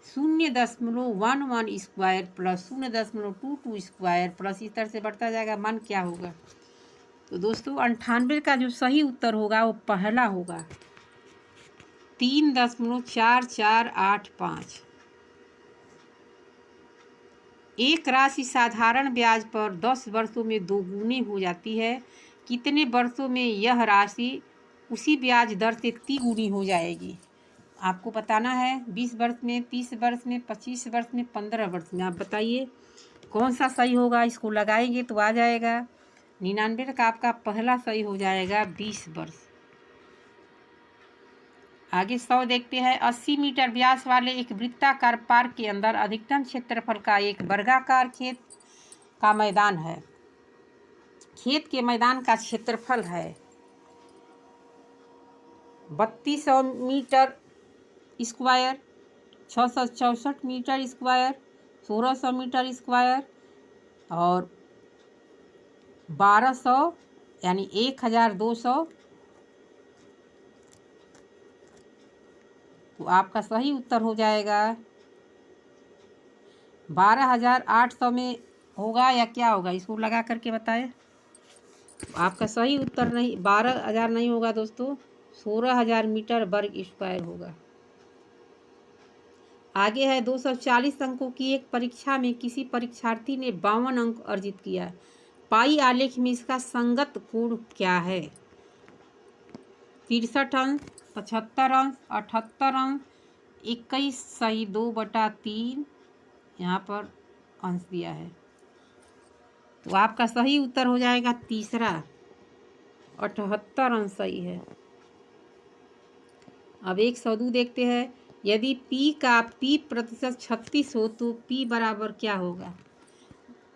A: 0.11 स्क्वायर प्लस 0.22 स्क्वायर प्लस इस तरह से बढ़ता जाएगा, मान क्या होगा? तो दोस्तों 98 का जो सही उत्तर होगा वो पहला होगा, 3.4485। एक राशि साधारण ब्याज पर 10 वर्षों में दोगुनी हो जाती है, कितने वर्षों में यह राशि उसी ब्याज दर से तिगुनी हो जाएगी? आपको बताना है। 20 वर्ष में, 30 वर्ष में, 25 वर्ष में, 15 वर्ष में। आप बताइए कौन सा सही होगा? इसको लगाएंगे तो आ जाएगा 99 का आपका पहला सही हो जाएगा 20 वर्ष। आगे 100 देखते हैं। 80 मीटर व्यास वाले एक वृत्ताकार पार्क के अंदर अधिकतम क्षेत्रफल का एक वर्गाकार खेत का मैदान है। खेत के मैदान का क्षेत्रफल है 3200 metre square, 664 metre square, 1600 metre square और 1200 यानी 1200। तो आपका सही उत्तर हो जाएगा 12,800 में होगा या क्या होगा? इसको लगा करके बताएं। आपका सही उत्तर नहीं, 12,000 नहीं होगा दोस्तों, 16,000 मीटर वर्ग स्क्वायर होगा। आगे है 240 अंकों की एक परीक्षा में किसी परीक्षार्थी ने 52 अंक अर्जित किया। पाई आलेख में इसका संगत कोण क्या है? 63 अंक, 75 अंक, 78 अंक, 21 सही 2/3 यहाँ पर अंश दिया है। तो आपका सही उत्तर हो जाएगा तीसरा, 78 अंश सही है। अब 102 देखते हैं। यदि P का P प्रतिशत 36 हो तो P बराबर क्या होगा?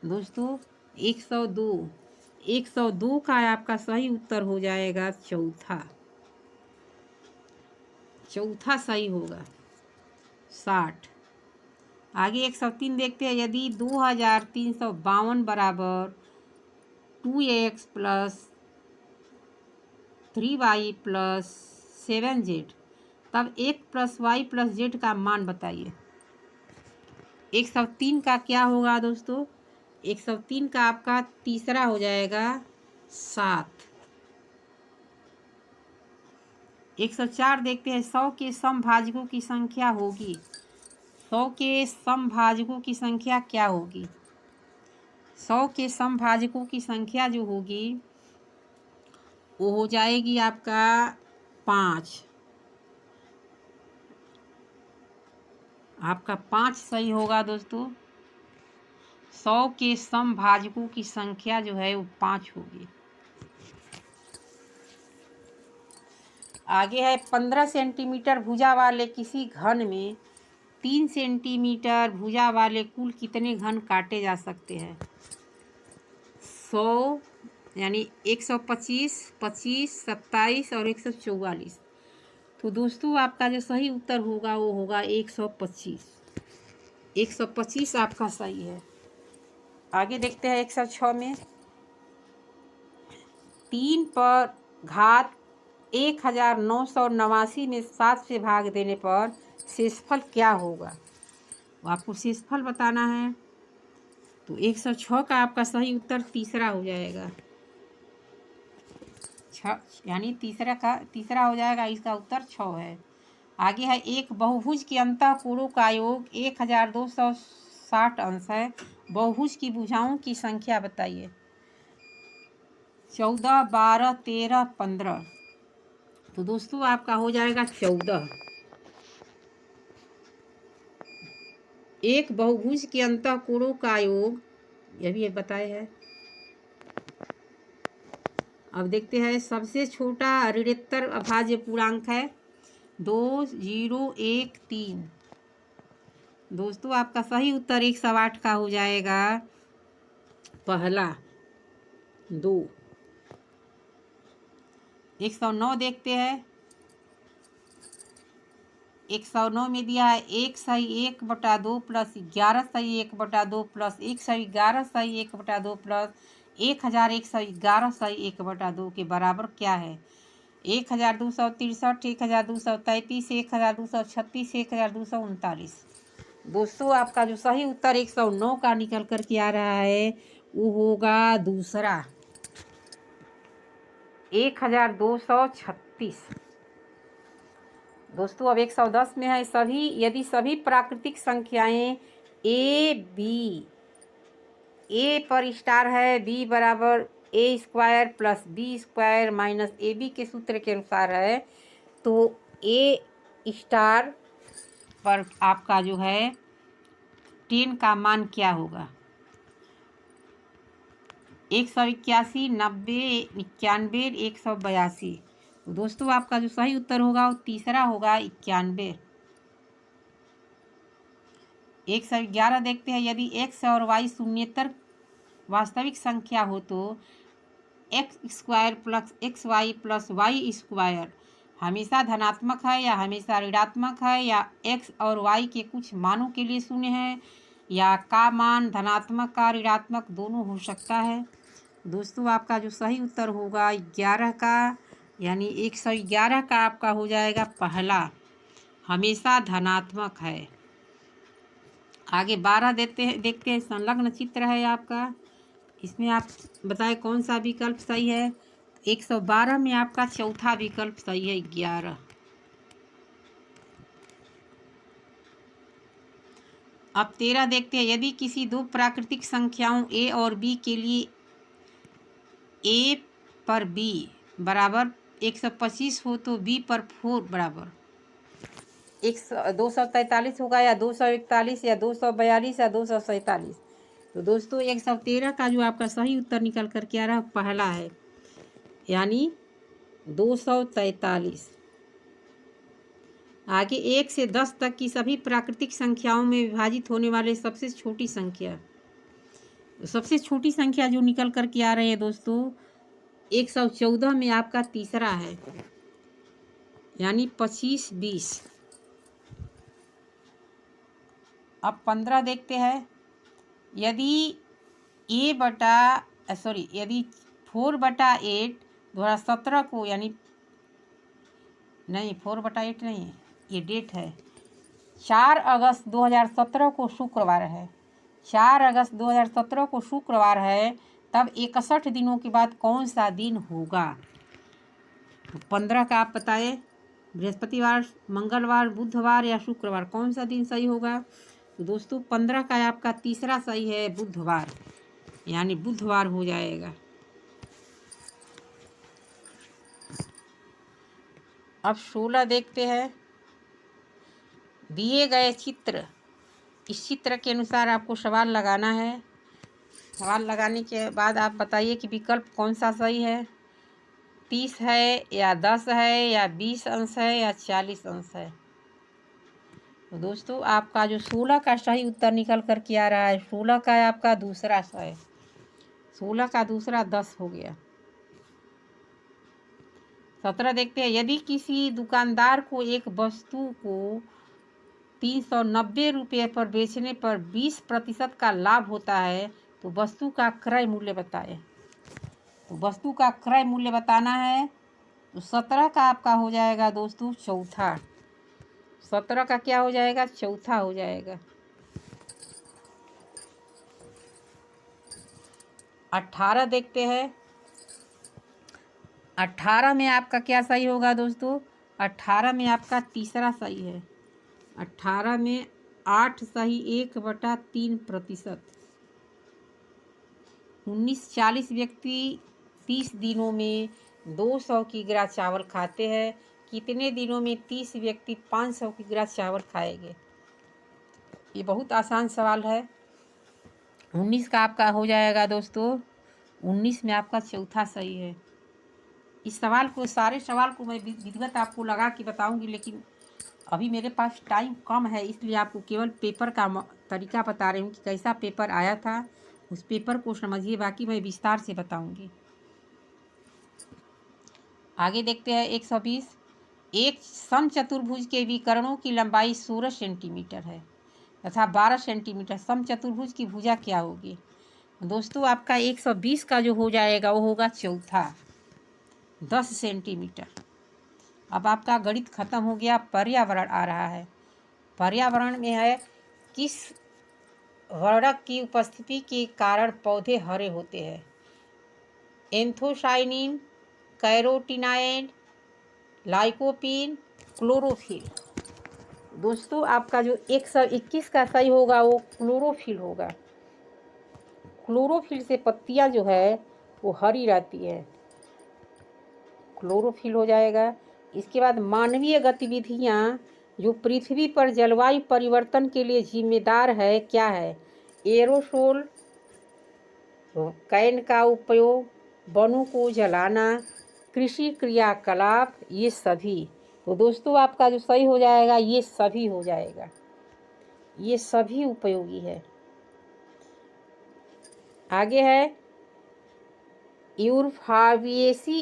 A: दोस्तों 102 का आपका सही उत्तर हो जाएगा चौथा सही होगा 60। आगे 103 देखते हैं। यदि 2352 बराबर 2x plus 3y plus 7z तब x plus y plus z का मान बताइए। 103 का क्या होगा दोस्तों? 103 का आपका तीसरा हो जाएगा 7। 104 देखते हैं। 100 के समभाजकों की संख्या होगी, 100 के समभाजकों की संख्या क्या होगी? 100 के समभाजकों की संख्या जो होगी वो हो जाएगी आपका 5। आपका 5 सही होगा दोस्तों। 100 के समभाजकों की संख्या जो है वो 5 होगी। आगे है 15 सेंटीमीटर भुजा वाले किसी घन में 3 सेंटीमीटर भुजा वाले कुल कितने घन काटे जा सकते हैं? 100 यानी 125, 25, 27 और 144। तो दोस्तों आपका जो सही उत्तर होगा वो होगा 125। 125 आपका सही है। आगे देखते हैं 106 में। 3 पर घात 1989 में 7 से भाग देने पर शेषफल क्या होगा? आपको शेषफल बताना है। तो 106 का आपका सही उत्तर तीसरा हो जाएगा, यानी तीसरा हो जाएगा, इसका उत्तर 6 है। आगे है एक बहुभुज के अंतःकोणों का योग 1260 अंश है। बहुभुज की भुजाओं की संख्या बताइए। 14, 12, 13, 15। तो दोस्तों आपका हो जाएगा 14। एक बहुभुज के अंतःकोणों का योग, यह भी बताए है। अब देखते हैं सबसे छोटा ऋणोत्तर अभाज्य पूर्णांक है 2013। दोस्तों आपका सही उत्तर 108 का हो जाएगा पहला 2। 109 देखते हैं। 109 में दिया है 1/1 प्लस 11/1 प्लस 1/11/1 प्लस 1111/1 के बराबर क्या है? 1263, 1233, 1236, 1239। दोस्तों आपका जो सही उत्तर 109 का निकल कर के आ रहा है वो होगा दूसरा 1236। दोस्तों अब 110 में है यदि सभी प्राकृतिक संख्याएं ए पर स्टार है बी बराबर A square plus B square minus A B के सूत्र के अनुसार है तो ए स्टार पर आपका जो है 10 का मान क्या होगा? 181, 90, 91, 182। तो दोस्तों आपका जो सही उत्तर होगा वो तीसरा होगा 91। 111 देखते हैं यदि x और y शून्येतर वास्तविक संख्या हो तो X square plus X Y plus Y square हमेशा धनात्मक है या हमेशा ऋणात्मक है या x और y के कुछ मानों के लिए शून्य है या का मान धनात्मक का ऋणात्मक दोनों हो सकता है। दोस्तों आपका जो सही उत्तर होगा 11 का यानी 111 का आपका हो जाएगा पहला, हमेशा धनात्मक है। आगे 12 देखते हैं संलग्न चित्र है आपका, इसमें आप बताएं कौन सा विकल्प सही है। 112 में आपका चौथा विकल्प सही है 11। अब 13 देखते हैं यदि किसी दो प्राकृतिक संख्याओं a और b के लिए a पर b बराबर 125 हो तो b पर 4 बराबर 243 होगा या 241 या 242 या 247। तो दोस्तों 113 का जो आपका सही उत्तर निकल कर के आ रहा है पहला है यानी 243। आगे 1 से 10 तक की सभी प्राकृतिक संख्याओं में विभाजित होने वाले सबसे छोटी संख्या, सबसे छोटी संख्या जो निकल कर के आ रहे हैं दोस्तों 114 में आपका तीसरा है यानी 25, 20। अब 15 देखते हैं यदि यदि 4/8 2017 को यानी नहीं 4/8 नहीं है, ये डेट है 4 अगस्त 2017 को शुक्रवार है। 4 अगस्त 2017 को शुक्रवार है तब 61 दिनों के बाद कौन सा दिन होगा? 15 का आप बताएं, बृहस्पतिवार, मंगलवार, बुधवार या शुक्रवार, कौन सा दिन सही होगा? तो दोस्तों 15 का आपका तीसरा सही है बुधवार, यानी बुधवार हो जाएगा। अब 16 देखते हैं दिए गए चित्र, इस चित्र के अनुसार आपको सवाल लगाना है। सवाल लगाने के बाद आप बताइए कि विकल्प कौन सा सही है, 30 है या 10 है या 20 अंश है या 40 अंश है। तो दोस्तों आपका जो 16 का सही उत्तर निकल कर के आ रहा है 16 का आपका दूसरा है, 16 का दूसरा 10 हो गया। 17 देखते हैं यदि किसी दुकानदार को एक वस्तु को 390 रुपये पर बेचने पर 20% का लाभ होता है तो वस्तु का क्रय मूल्य बताएं। तो वस्तु का क्रय मूल्य बताना है तो 17 का आपका हो जाएगा दोस्तों चौथा, 17 का क्या हो जाएगा? चौथा हो जाएगा। 18 देखते हैं, 18 में आपका क्या सही होगा दोस्तों? 18 में आपका तीसरा सही है। 18 में 8 सही 1/3%। 1940 व्यक्ति 30 दिनों में 200 किग्रा चावल खाते हैं, कितने दिनों में 30 व्यक्ति 500 किग्रा चावल खाएंगे? ये बहुत आसान सवाल है। 19 का आपका हो जाएगा दोस्तों, 19 में आपका चौथा सही है। इस सवाल को, सारे सवाल को मैं विधिवत आपको लगा के बताऊंगी, लेकिन अभी मेरे पास टाइम कम है इसलिए आपको केवल पेपर का तरीका बता रही हूँ कि कैसा पेपर आया था, उस पेपर को समझिए, बाकी मैं विस्तार से बताऊंगी। आगे देखते हैं 120। एक समचतुर्भुज के विकर्णों की लंबाई 16 सेंटीमीटर है तथा 12 सेंटीमीटर। समचतुर्भुज की भुजा क्या होगी? दोस्तों आपका 120 का जो हो जाएगा वो होगा चौथा, 10 सेंटीमीटर। अब आपका गणित खत्म हो गया। पर्यावरण आ रहा है। पर्यावरण में है किस वर्णक की उपस्थिति के कारण पौधे हरे होते हैं? Anthocyanin, carotenoid, lycopene, chlorophyll. दोस्तों आपका जो 121 का सही होगा वो क्लोरोफिल होगा। क्लोरोफिल से पत्तियां जो है वो हरी रहती है, क्लोरोफिल हो जाएगा। इसके बाद मानवीय गतिविधियां जो पृथ्वी पर जलवायु परिवर्तन के लिए जिम्मेदार है क्या है? एरोसोल, कैन का उपयोग, वनों को जलाना, कृषि क्रियाकलाप, ये सभी। तो दोस्तों आपका जो सही हो जाएगा ये सभी हो जाएगा, ये सभी उपयोगी है। आगे है यूरफाविएसी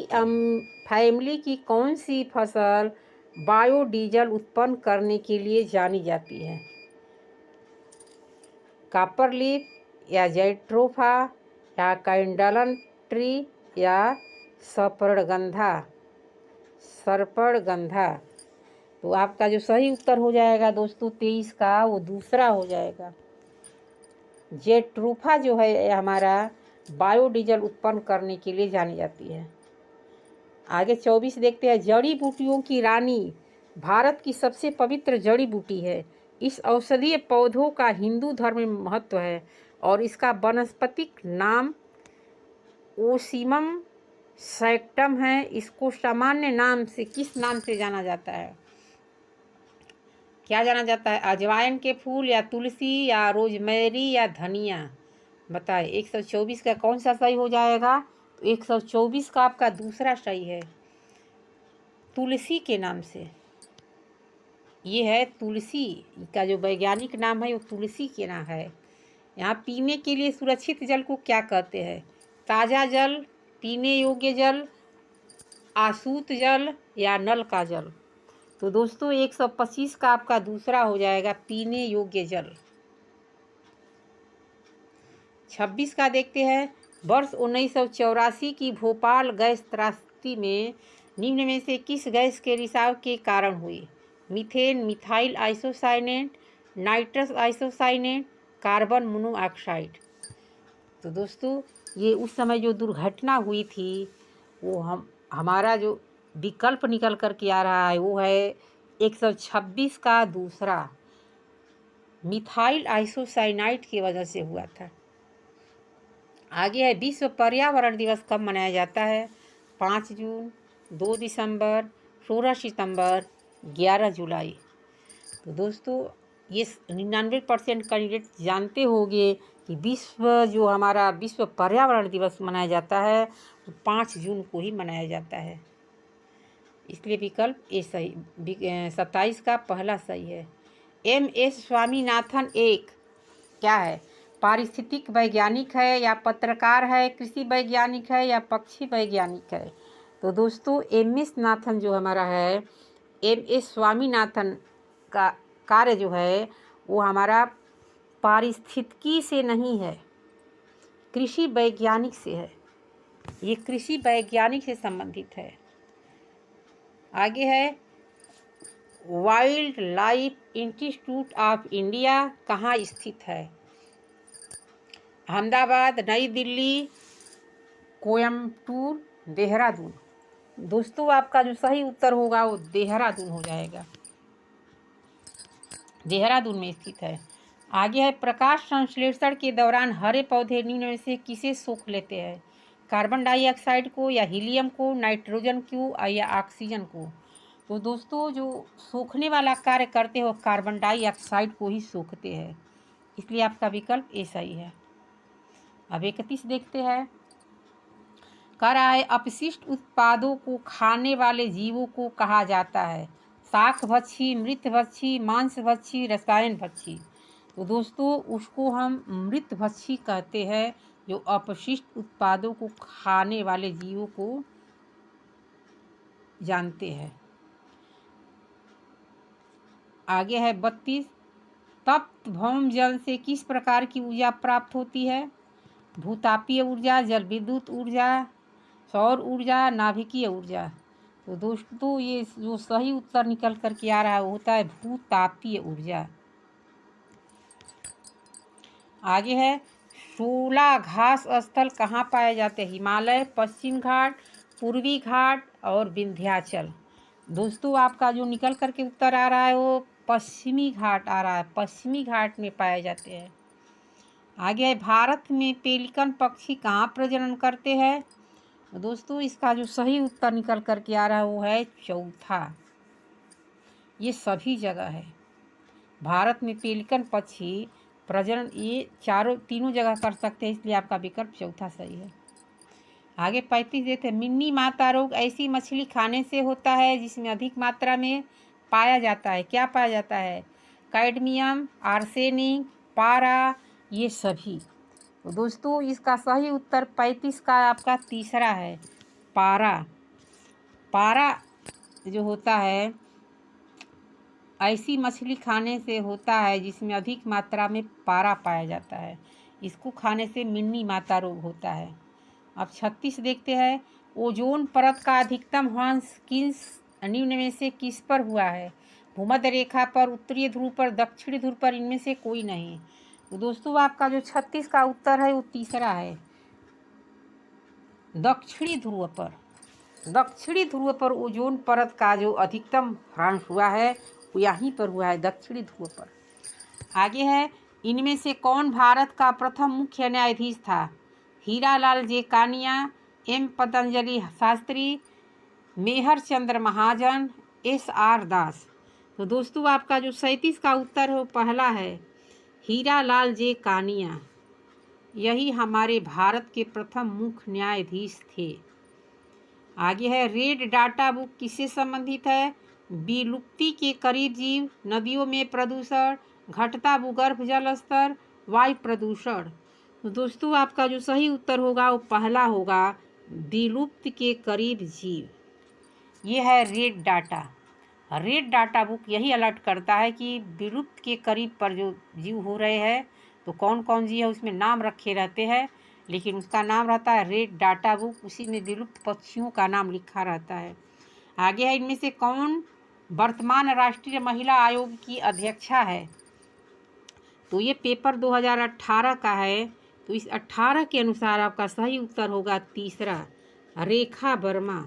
A: फैमिली की कौन सी फसल बायोडीजल उत्पन्न करने के लिए जानी जाती है? कॉपरलीफ या जैट्रोफा या कैंडलन ट्री या सर्पणगंधा। तो आपका जो सही उत्तर हो जाएगा दोस्तों 23 का वो दूसरा हो जाएगा। जैट्रोफा जो है हमारा बायोडीजल उत्पन्न करने के लिए जानी जाती है। आगे 24 देखते हैं। जड़ी बूटियों की रानी भारत की सबसे पवित्र जड़ी बूटी है। इस औषधीय पौधों का हिंदू धर्म में महत्व है और इसका वानस्पतिक नाम ओसीमम सैक्टम है। इसको सामान्य नाम से किस नाम से जाना जाता है? क्या जाना जाता है? अजवाइन के फूल या तुलसी या रोजमेरी या धनिया? बताए 124 का कौन सा सही हो जाएगा? तो 124 का आपका दूसरा सही है, तुलसी के नाम से। ये है तुलसी का जो वैज्ञानिक नाम है वो तुलसी के नाम है। यहाँ पीने के लिए सुरक्षित जल को क्या कहते हैं? ताज़ा जल, पीने योग्य जल, आसूत जल या नल का जल? तो दोस्तों 125 का आपका दूसरा हो जाएगा, पीने योग्य जल। 26 का देखते हैं। वर्ष 1984 की भोपाल गैस त्रासदी में निम्न में से किस गैस के रिसाव के कारण हुई? Methane, methyl isocyanate, nitrous isocyanate, carbon monoxide. तो दोस्तों ये उस समय जो दुर्घटना हुई थी वो हमारा जो विकल्प निकल कर के आ रहा है वो है 126 का दूसरा, मिथाइल आइसोसाइनाइड की वजह से हुआ था। आगे है विश्व पर्यावरण दिवस कब मनाया जाता है? 5 जून, 2 दिसंबर, 16 सितंबर, 11 जुलाई। तो दोस्तों ये 99% कैंडिडेट जानते होंगे कि जो हमारा विश्व पर्यावरण दिवस मनाया जाता है वो 5 जून को ही मनाया जाता है। इसलिए विकल्प ए सही, 27 का पहला सही है। MS स्वामीनाथन एक क्या है? पारिस्थितिक वैज्ञानिक है या पत्रकार है, कृषि वैज्ञानिक है या पक्षी वैज्ञानिक है? तो दोस्तों MS नाथन जो हमारा है, MS स्वामीनाथन का कार्य जो है वो हमारा पारिस्थितिकी से नहीं है, कृषि वैज्ञानिक से है। ये कृषि वैज्ञानिक से संबंधित है। आगे है wild life institute of India कहाँ स्थित है? अहमदाबाद, नई दिल्ली, कोयम्बटूर, देहरादून। दोस्तों आपका जो सही उत्तर होगा वो देहरादून हो जाएगा, देहरादून में स्थित है। आगे है प्रकाश संश्लेषण के दौरान हरे पौधे निम्न में से किसे सोख लेते हैं? कार्बन डाइऑक्साइड को या हीलियम को, नाइट्रोजन को या ऑक्सीजन को? तो दोस्तों जो सोखने वाला कार्य करते हैं वो कार्बन डाइऑक्साइड को ही सोखते हैं, इसलिए आपका विकल्प ए सही है। अब 31 देखते हैं। कह रहा है अपशिष्ट उत्पादों को खाने वाले जीवों को कहा जाता है? शाक भक्षी, मृत भक्षी, मांस भक्षी, रसायन भक्षी? तो दोस्तों उसको हम मृत भक्षी कहते हैं, जो अपशिष्ट उत्पादों को खाने वाले जीवों को जानते हैं। आगे है 32, तप्त भौम जल से किस प्रकार की ऊर्जा प्राप्त होती है? भूतापीय ऊर्जा, जल विद्युत ऊर्जा, सौर ऊर्जा, नाभिकीय ऊर्जा। तो दोस्तों ये जो सही उत्तर निकल कर के आ रहा है वो होता है भूतापीय ऊर्जा। आगे है 16 घास स्थल कहाँ पाए जाते हैं? हिमालय, पश्चिम घाट, पूर्वी घाट और विंध्याचल। दोस्तों आपका जो निकल कर के उत्तर आ रहा है वो पश्चिमी घाट आ रहा है, पश्चिमी घाट में पाए जाते हैं। आगे है भारत में पेलिकन पक्षी कहाँ प्रजनन करते हैं? दोस्तों इसका जो सही उत्तर निकल कर के आ रहा है वो है चौथा, ये सभी जगह है। भारत में पेलिकन पक्षी प्रजनन ये तीनों जगह कर सकते हैं, इसलिए आपका विकल्प चौथा सही है। आगे 35 देते हैं, मिनी माता रोग ऐसी मछली खाने से होता है जिसमें अधिक मात्रा में पाया जाता है। क्या पाया जाता है? कैडमियम, आर्सेनिक, पारा, ये सभी। तो दोस्तों इसका सही उत्तर 35 का आपका तीसरा है, पारा। पारा जो होता है ऐसी मछली खाने से होता है जिसमें अधिक मात्रा में पारा पाया जाता है, इसको खाने से मिनी माता रोग होता है। अब 36 देखते हैं, ओजोन परत का अधिकतम ह्रास किस निम्न में से किस पर हुआ है? भूमध्य रेखा पर, उत्तरी ध्रुव पर, दक्षिणी ध्रुव पर, इनमें से कोई नहीं। तो दोस्तों आपका जो 36 का उत्तर है वो तीसरा है, दक्षिणी ध्रुव पर। दक्षिणी ध्रुव पर ओजोन परत का जो अधिकतम ह्रास हुआ है वो यहीं पर हुआ है, दक्षिणी ध्रुव पर। आगे है, इनमें से कौन भारत का प्रथम मुख्य न्यायाधीश था? हीरालाल जे कानिया, एम पतंजलि शास्त्री, मेहर चंद्र महाजन, SR दास। तो दोस्तों आपका जो 37 का उत्तर है वो पहला है, हीरालाल जे कानिया। यही हमारे भारत के प्रथम मुख्य न्यायाधीश थे। आगे है, रेड डाटा बुक किससे संबंधित है? विलुप्ति के करीब जीव, नदियों में प्रदूषण, घटता भूगर्भ जल स्तर, वायु प्रदूषण। तो दोस्तों आपका जो सही उत्तर होगा वो पहला होगा, विलुप्त के करीब जीव। ये है red data. Red data book यही अलर्ट करता है कि विलुप्त के करीब पर जो जीव हो रहे हैं, तो कौन कौन जीव है उसमें नाम रखे रहते हैं, लेकिन उसका नाम रहता है रेड डाटा बुक, उसी में विलुप्त पक्षियों का नाम लिखा रहता है। आगे है, इनमें से कौन वर्तमान राष्ट्रीय महिला आयोग की अध्यक्षा है? तो ये पेपर 2018 का है, तो इस 18 के अनुसार आपका सही उत्तर होगा तीसरा, रेखा वर्मा।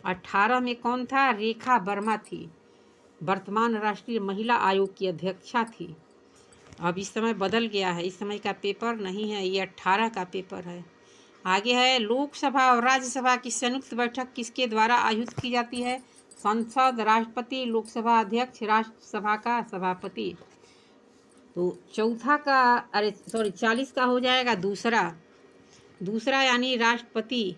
A: 18 में कौन था? रेखा वर्मा थी, वर्तमान राष्ट्रीय महिला आयोग की अध्यक्षा थी। अब इस समय बदल गया है, इस समय का पेपर नहीं है, ये 18 का पेपर है। आगे है, लोकसभा और राज्यसभा की संयुक्त बैठक किसके द्वारा आयोजित की जाती है? संसद, राष्ट्रपति, लोकसभा अध्यक्ष, राज्यसभा का सभापति। तो चौथा का 40 का हो जाएगा दूसरा यानी राष्ट्रपति।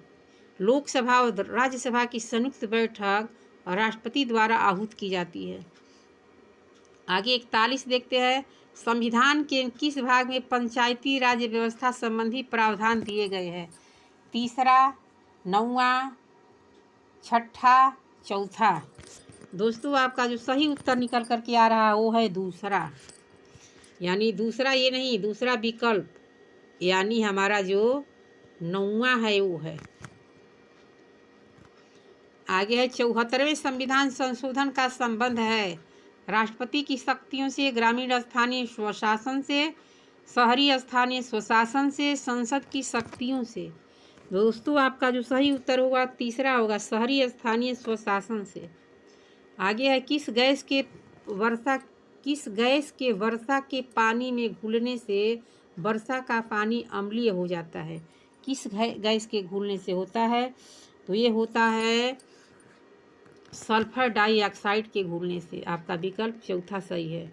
A: लोकसभा और राज्यसभा की संयुक्त बैठक राष्ट्रपति द्वारा आहूत की जाती है। आगे 41 देखते हैं, संविधान के किस भाग में पंचायती राज व्यवस्था संबंधी प्रावधान दिए गए हैं? तीसरा, 9वां, छठा, चौथा। दोस्तों आपका जो सही उत्तर निकल कर के आ रहा है वो है दूसरा, यानी दूसरा ये नहीं, दूसरा विकल्प, यानी हमारा जो 9वां है वो है। आगे है, 74वें संविधान संशोधन का संबंध है राष्ट्रपति की शक्तियों से, ग्रामीण स्थानीय स्वशासन से, शहरी स्थानीय स्वशासन से, संसद की शक्तियों से। दोस्तों आपका जो सही उत्तर होगा तीसरा होगा, शहरी स्थानीय स्वशासन से। आगे है, किस गैस के वर्षा के पानी में घुलने से वर्षा का पानी अम्लीय हो जाता है? किस गैस के घुलने से होता है? तो ये होता है सल्फर डाइऑक्साइड के घुलने से। आपका विकल्प चौथा सही है,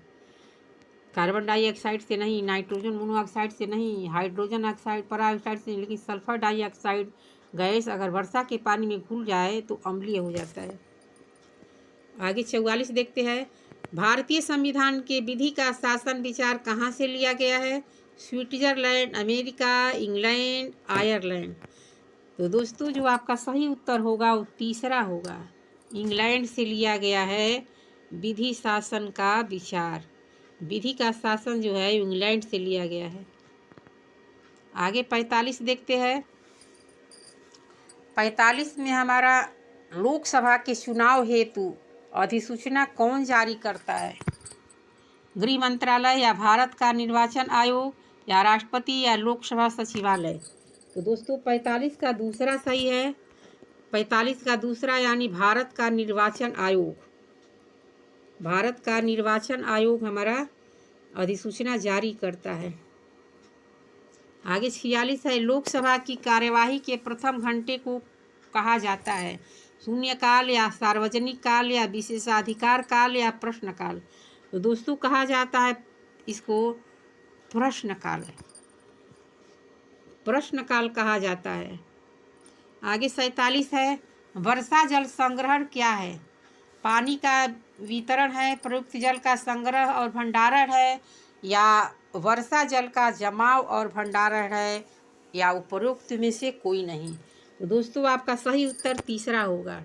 A: कार्बन डाइऑक्साइड से नहीं, नाइट्रोजन मोनोऑक्साइड से नहीं, हाइड्रोजन ऑक्साइड पराऑक्साइड से, लेकिन सल्फर डाइऑक्साइड गैस अगर वर्षा के पानी में घुल जाए तो अम्लीय हो जाता है। आगे 44 देखते हैं, भारतीय संविधान के विधि का शासन विचार कहाँ से लिया गया है? Switzerland, America, England, Ireland. तो दोस्तों जो आपका सही उत्तर होगा वो तीसरा होगा, इंग्लैंड से लिया गया है विधि शासन का विचार। विधि का शासन जो है इंग्लैंड से लिया गया है। आगे 45 देखते हैं। 45 में हमारा लोकसभा के चुनाव हेतु अधिसूचना कौन जारी करता है? गृह मंत्रालय या भारत का निर्वाचन आयोग या राष्ट्रपति या लोकसभा सचिवालय? तो दोस्तों 45 का दूसरा सही है। 45 का दूसरा यानी भारत का निर्वाचन आयोग। भारत का निर्वाचन आयोग हमारा अधिसूचना जारी करता है। आगे 46 है। लोकसभा की कार्यवाही के प्रथम घंटे को कहा जाता है? शून्यकाल या सार्वजनिक काल या विशेषाधिकार काल या प्रश्नकाल? तो दोस्तों कहा जाता है इसको प्रश्नकाल। प्रश्नकाल कहा जाता है। आगे 47 है। वर्षा जल संग्रहण क्या है? पानी का वितरण है, प्रयुक्त जल का संग्रह और भंडारण है, या वर्षा जल का जमाव और भंडारण है, या उपरोक्त में से कोई नहीं? तो दोस्तों आपका सही उत्तर तीसरा होगा।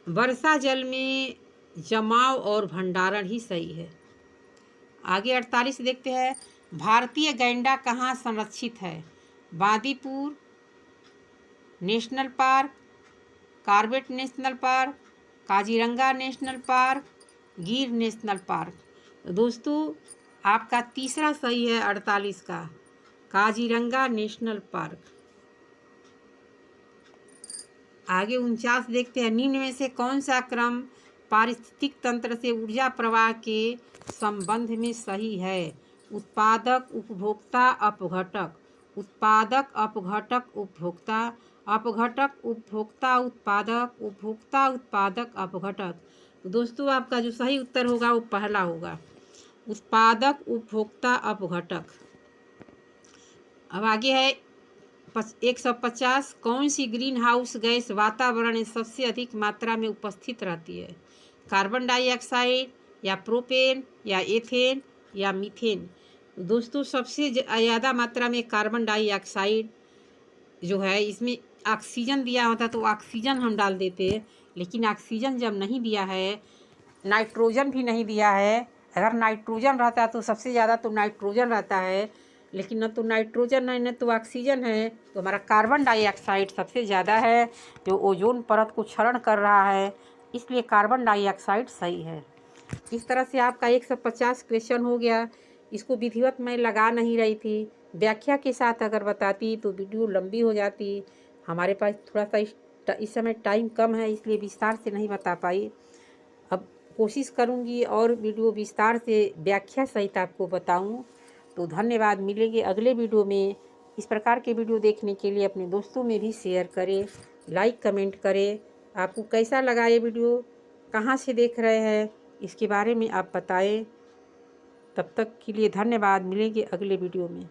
A: वर्षा जल में जमाव और भंडारण ही सही है। आगे 48 देखते हैं। भारतीय गैंडा कहाँ संरक्षित है? Bandipur national park, Corbett national park, Kaziranga national park, गिर नेशनल पार्क? तो दोस्तों आपका तीसरा सही है 48 का, काजीरंगा नेशनल पार्क। आगे 49 देखते हैं। निम्न में से कौन सा क्रम पारिस्थितिक तंत्र से ऊर्जा प्रवाह के संबंध में सही है? उत्पादक, उपभोक्ता, अपघटक? उत्पादक, अपघटक, उपभोक्ता? अपघटक, उपभोक्ता, उत्पादक? उपभोक्ता, उत्पादक, अपघटक? तो दोस्तों आपका जो सही उत्तर होगा वो पहला होगा, उत्पादक, उपभोक्ता, अपघटक। अब आगे है 150। कौन सी ग्रीन हाउस गैस वातावरण में सबसे अधिक मात्रा में उपस्थित रहती है? कार्बन डाइऑक्साइड या प्रोपेन या एथेन या मीथेन? दोस्तों सबसे ज़्यादा मात्रा में कार्बन डाइऑक्साइड जो है, इसमें ऑक्सीजन दिया होता तो ऑक्सीजन हम डाल देते, लेकिन ऑक्सीजन जब नहीं दिया है, नाइट्रोजन भी नहीं दिया है। अगर नाइट्रोजन रहता तो सबसे ज़्यादा तो नाइट्रोजन रहता है, लेकिन न तो नाइट्रोजन है न तो ऑक्सीजन है, तो हमारा कार्बन डाइऑक्साइड सबसे ज़्यादा है, जो ओजोन परत को क्षरण कर रहा है, इसलिए कार्बन डाइऑक्साइड सही है। इस तरह से आपका 150 क्वेश्चन हो गया। इसको विधिवत मैं लगा नहीं रही थी, व्याख्या के साथ अगर बताती तो वीडियो लंबी हो जाती। हमारे पास थोड़ा सा इस समय टाइम कम है, इसलिए विस्तार से नहीं बता पाई। अब कोशिश करूँगी और वीडियो विस्तार से व्याख्या सहित आपको बताऊँ। तो धन्यवाद। मिलेंगे अगले वीडियो में। इस प्रकार के वीडियो देखने के लिए अपने दोस्तों में भी शेयर करें, लाइक कमेंट करें। आपको कैसा लगा ये वीडियो, कहाँ से देख रहे हैं, इसके बारे में आप बताएं। तब तक के लिए धन्यवाद। मिलेंगे अगले वीडियो में।